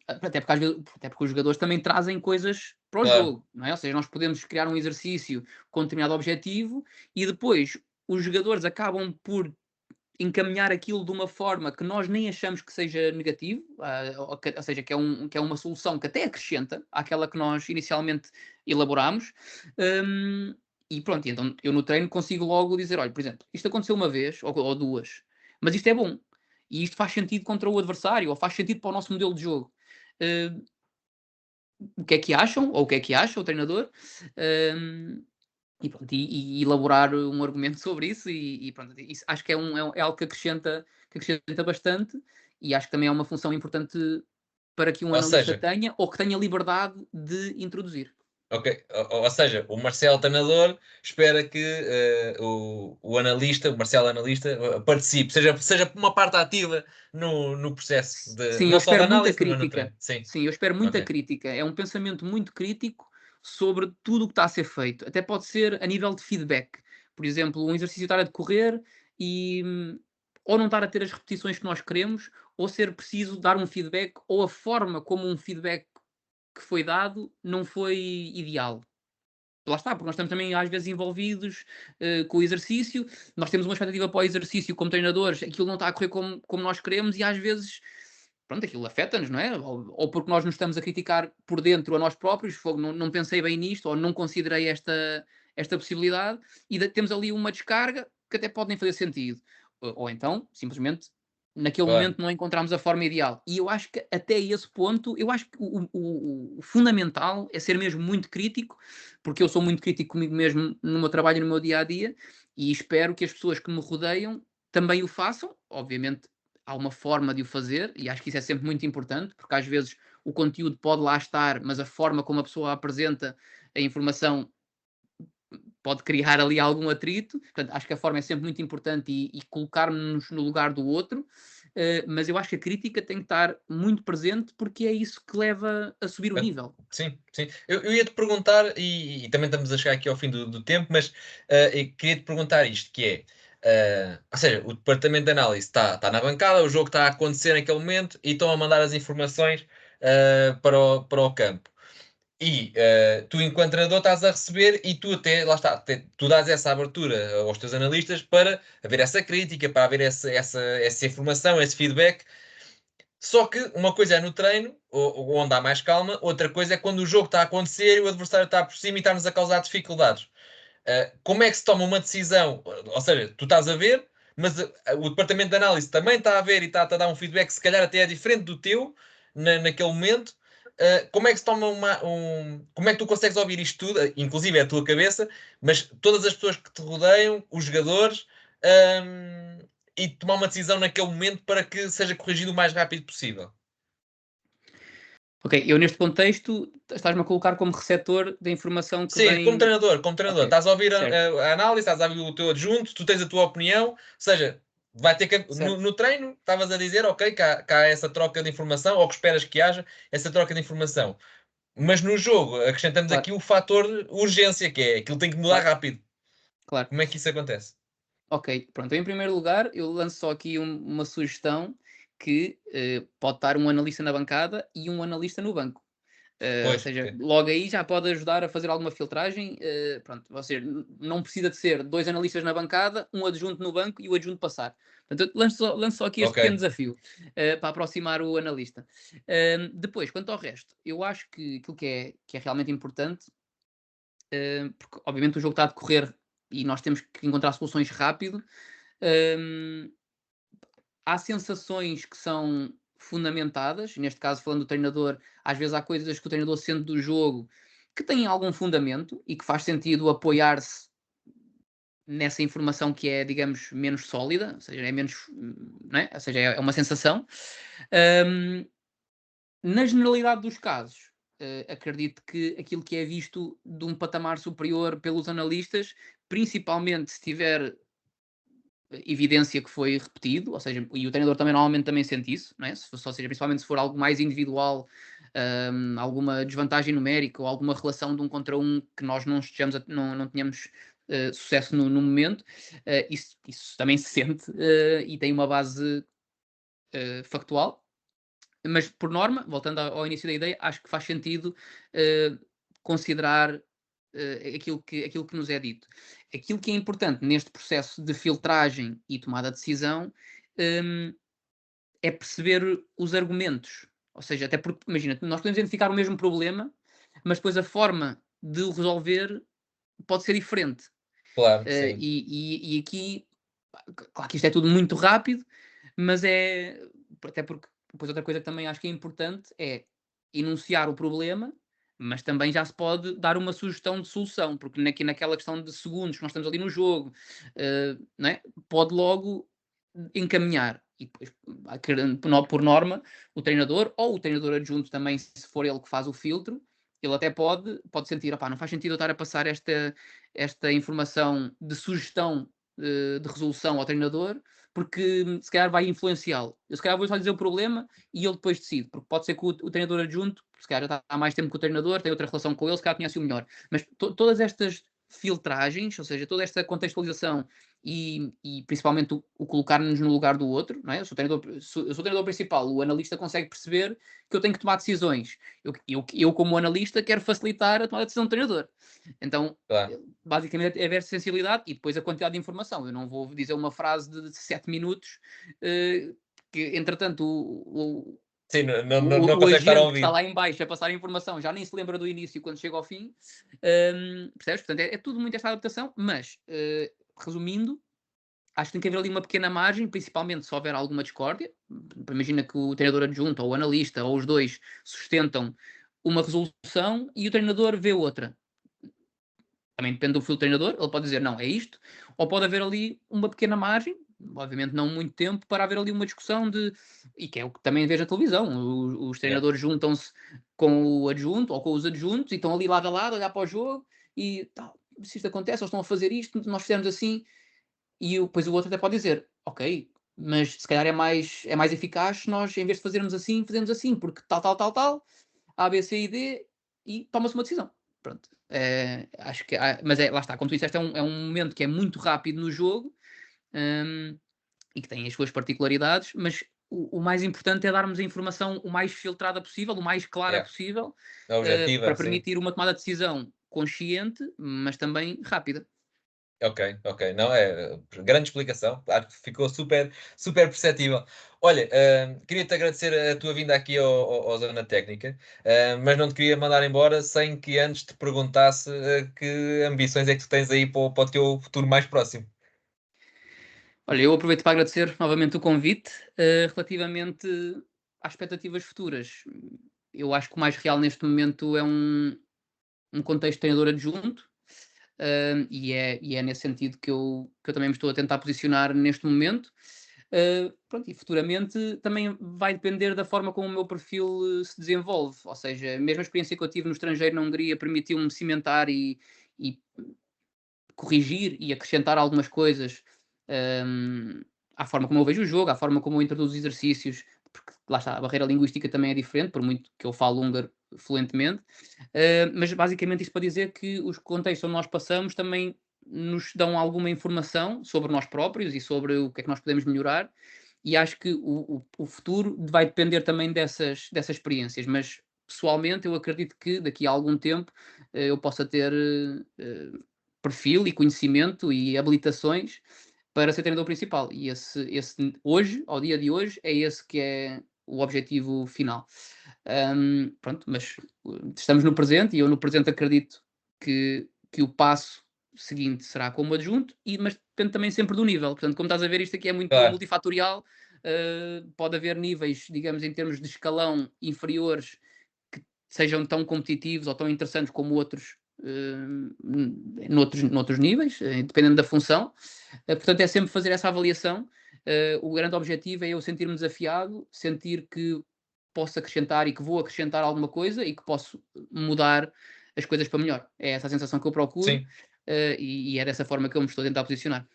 até porque os jogadores também trazem coisas para o jogo, não é? Ou seja, nós podemos criar um exercício com determinado objetivo e depois os jogadores acabam por encaminhar aquilo de uma forma que nós nem achamos que seja negativo, ou seja, que é uma solução que até acrescenta àquela que nós inicialmente elaborámos. E pronto, então eu no treino consigo logo dizer, olha, por exemplo, isto aconteceu uma vez ou duas, mas isto é bom. E isto faz sentido contra o adversário, ou faz sentido para o nosso modelo de jogo. O que é que acham? Ou o que é que acha o treinador? E pronto, e elaborar um argumento sobre isso e pronto, isso acho que é algo que acrescenta bastante e acho que também é uma função importante para que um Ou analista seja, tenha ou que tenha liberdade de introduzir. ok, ou seja, o Marcelo treinador espera que o analista, o Marcelo analista, participe, seja uma parte ativa no processo de Sim, eu não só de espero muita análise, mas no treino. crítica. Sim, Sim, eu espero muita ok. crítica. É um pensamento muito crítico sobre tudo o que está a ser feito. Até pode ser a nível de feedback. Por exemplo, um exercício estar a decorrer e ou não estar a ter as repetições que nós queremos, ou ser preciso dar um feedback, ou a forma como um feedback que foi dado não foi ideal. Lá está, porque nós estamos também às vezes envolvidos com o exercício, nós temos uma expectativa para o exercício como treinadores, aquilo não está a correr como nós queremos e às vezes, pronto, aquilo afeta-nos, não é? Ou porque nós nos estamos a criticar por dentro a nós próprios, não pensei bem nisto, ou não considerei esta possibilidade, e temos ali uma descarga que até pode nem fazer sentido. Ou então, simplesmente, naquele Claro. momento não encontramos a forma ideal. E eu acho que até esse ponto, eu acho que o fundamental é ser mesmo muito crítico, porque eu sou muito crítico comigo mesmo no meu trabalho e no meu dia a dia, e espero que as pessoas que me rodeiam também o façam. Obviamente, há uma forma de o fazer, e acho que isso é sempre muito importante, porque às vezes o conteúdo pode lá estar, mas a forma como a pessoa apresenta a informação pode criar ali algum atrito. Portanto, acho que a forma é sempre muito importante e colocar-nos no lugar do outro. Mas eu acho que a crítica tem que estar muito presente porque é isso que leva a subir o nível. Sim, sim. Eu ia te perguntar, e também estamos a chegar aqui ao fim do tempo, mas eu queria te perguntar isto, que é, ou seja, o departamento de análise está na bancada, o jogo está a acontecer naquele momento e estão a mandar as informações para o campo. E tu, enquanto treinador, estás a receber e tu até, lá está, tu dás essa abertura aos teus analistas para haver essa crítica, para haver essa informação, esse feedback. Só que uma coisa é no treino, onde há mais calma, outra coisa é quando o jogo está a acontecer e o adversário está por cima e está-nos a causar dificuldades. Como é que se toma uma decisão? Ou seja, tu estás a ver, mas o departamento de análise também está a ver e está a dar um feedback, se calhar até é diferente do teu, naquele momento. Como é que se toma como é que tu consegues ouvir isto tudo, inclusive é a tua cabeça, mas todas as pessoas que te rodeiam, os jogadores, e tomar uma decisão naquele momento para que seja corrigido o mais rápido possível? Ok, eu neste contexto estás-me a colocar como receptor da informação que Sim, como vem. treinador, como treinador. Ok, Estás a ouvir certo. a análise, estás a ouvir o teu adjunto, tu tens a tua opinião, ou seja, vai ter que, no, Certo. no treino, estavas a dizer, ok, cá há essa troca de informação, ou que esperas que haja essa troca de informação. Mas no jogo, acrescentamos Claro, aqui o fator urgência, que é aquilo tem que mudar claro, rápido. claro. Como é que isso acontece? Ok, pronto. Em primeiro lugar, eu lanço só aqui uma sugestão que pode estar um analista na bancada e um analista no banco. Ou Pois, seja, ok. logo aí já pode ajudar a fazer alguma filtragem. Pronto, ou seja, não precisa de ser 2 analistas na bancada, um adjunto no banco e o adjunto passar. Portanto, eu lanço só aqui este Ok, pequeno desafio para aproximar o analista. Depois, quanto ao resto, eu acho que aquilo que é realmente importante, porque obviamente o jogo está a decorrer e nós temos que encontrar soluções rápido. hum, Há sensações que são fundamentadas, neste caso falando do treinador, às vezes há coisas que o treinador sente do jogo que têm algum fundamento e que faz sentido apoiar-se nessa informação que é, digamos, menos sólida, ou seja, é menos, não é? Ou seja, é uma sensação. Hum, Na generalidade dos casos, acredito que aquilo que é visto de um patamar superior pelos analistas, principalmente se tiver evidência que foi repetido, ou seja, e o treinador também normalmente também sente isso, não é? Se, ou seja, principalmente se for algo mais individual, alguma desvantagem numérica ou alguma relação de um contra um que nós não estejamos não tenhamos sucesso no momento, isso também se sente e tem uma base factual, mas por norma, voltando ao início da ideia, acho que faz sentido considerar aquilo que nos é dito. Aquilo que é importante neste processo de filtragem e tomada de decisão hum, é perceber os argumentos. Ou seja, até porque, imagina, nós podemos identificar o mesmo problema, mas depois a forma de o resolver pode ser diferente. claro, sim. E aqui, claro que isto é tudo muito rápido, mas é. Até porque, depois outra coisa que também acho que é importante é enunciar o problema, mas também já se pode dar uma sugestão de solução, porque aqui naquela questão de segundos que nós estamos ali no jogo, não é? Pode logo encaminhar. E depois, por norma, o treinador ou o treinador adjunto também, se for ele que faz o filtro, ele até pode sentir, opá, não faz sentido eu estar a passar esta informação de sugestão de resolução ao treinador, porque se calhar vai influenciá-lo. Eu se calhar vou só dizer o problema e ele depois decide, porque pode ser que o treinador adjunto, se calhar já está há mais tempo que o treinador, tem outra relação com ele, se calhar conhece-o melhor. Mas todas estas filtragens, ou seja, toda esta contextualização e principalmente o colocar-nos no lugar do outro, não é? Eu sou o treinador principal, o analista consegue perceber que eu tenho que tomar decisões. Eu como analista, quero facilitar a tomada de decisão do treinador. Então, Claro. basicamente é haver sensibilidade e depois a quantidade de informação. Eu não vou dizer uma frase de 7 minutos, que entretanto Sim, não o consegue estar a agente que está ouvir. lá em baixo a passar a informação já nem se lembra do início quando chega ao fim. Percebes? Portanto, é tudo muito esta adaptação, mas resumindo, acho que tem que haver ali uma pequena margem, principalmente se houver alguma discórdia. Imagina que o treinador adjunto, ou o analista, ou os dois sustentam uma resolução e o treinador vê outra. Também depende do perfil do treinador, ele pode dizer não, é isto, ou pode haver ali uma pequena margem, obviamente não muito tempo, para haver ali uma discussão de. E que é o que também vejo na televisão. Os Yeah. treinadores juntam-se com o adjunto ou com os adjuntos e estão ali lado a lado, a olhar para o jogo e tal. Se isto acontece, eles estão a fazer isto, nós fizemos assim, e depois o outro até pode dizer, ok, mas se calhar é mais eficaz se nós, em vez de fazermos assim, fazemos assim, porque tal, tal, tal, tal, A, B, C e D, e toma-se uma decisão. Pronto. Acho que, mas lá está, como tu disseste, é um momento que é muito rápido no jogo, hum, e que tem as suas particularidades, mas o mais importante é darmos a informação o mais filtrada possível, o mais clara Yeah. possível, Objetiva, para sim. permitir uma tomada de decisão consciente, mas também rápida. Ok, ok. Não, grande explicação. Acho que ficou super, super perceptível. Olha, queria-te agradecer a tua vinda aqui ao Zona Técnica, mas não te queria mandar embora sem que antes te perguntasse que ambições é que tu tens aí para o teu futuro mais próximo. Olha, eu aproveito para agradecer novamente o convite. Relativamente às expectativas futuras, eu acho que o mais real neste momento é um contexto de treinador adjunto, e é nesse sentido que eu também me estou a tentar posicionar neste momento. Pronto, e futuramente também vai depender da forma como o meu perfil se desenvolve. Ou seja, mesmo a experiência que eu tive no estrangeiro na Hungria permitiu-me cimentar e corrigir e acrescentar algumas coisas, hum, à forma como eu vejo o jogo, à forma como eu introduzo os exercícios, porque lá está, a barreira linguística também é diferente, por muito que eu falo húngaro fluentemente. Mas basicamente isto para dizer que os contextos onde nós passamos também nos dão alguma informação sobre nós próprios e sobre o que é que nós podemos melhorar, e acho que o futuro vai depender também dessas experiências, mas pessoalmente eu acredito que daqui a algum tempo eu possa ter perfil e conhecimento e habilitações para ser treinador principal. E esse hoje, ao dia de hoje, é esse que é o objetivo final. Pronto, mas estamos no presente e eu no presente acredito que o passo seguinte será como adjunto, mas depende também sempre do nível. Portanto, como estás a ver, isto aqui é muito Claro. multifatorial. Pode haver níveis, digamos, em termos de escalão inferiores que sejam tão competitivos ou tão interessantes como outros noutros níveis, dependendo da função. Portanto, é sempre fazer essa avaliação. O grande objetivo é eu sentir-me desafiado, sentir que posso acrescentar e que vou acrescentar alguma coisa e que posso mudar as coisas para melhor. É essa a sensação que eu procuro, Sim. e é dessa forma que eu me estou a tentar posicionar.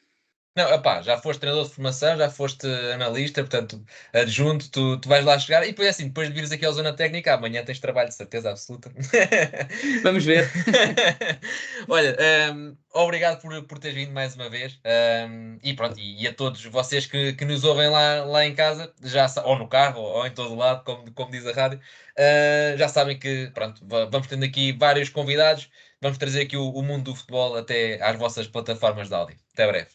Não, epá, já foste treinador de formação, já foste analista, portanto, adjunto, tu vais lá chegar e depois assim, depois de vires aqui à zona técnica, amanhã tens trabalho, de certeza absoluta. Vamos ver. Olha, obrigado por teres vindo mais uma vez. E pronto, e a todos vocês que nos ouvem lá em casa, ou no carro, ou em todo lado, como diz a rádio, já sabem que pronto, vamos tendo aqui vários convidados, vamos trazer aqui o mundo do futebol até às vossas plataformas de áudio. Até breve.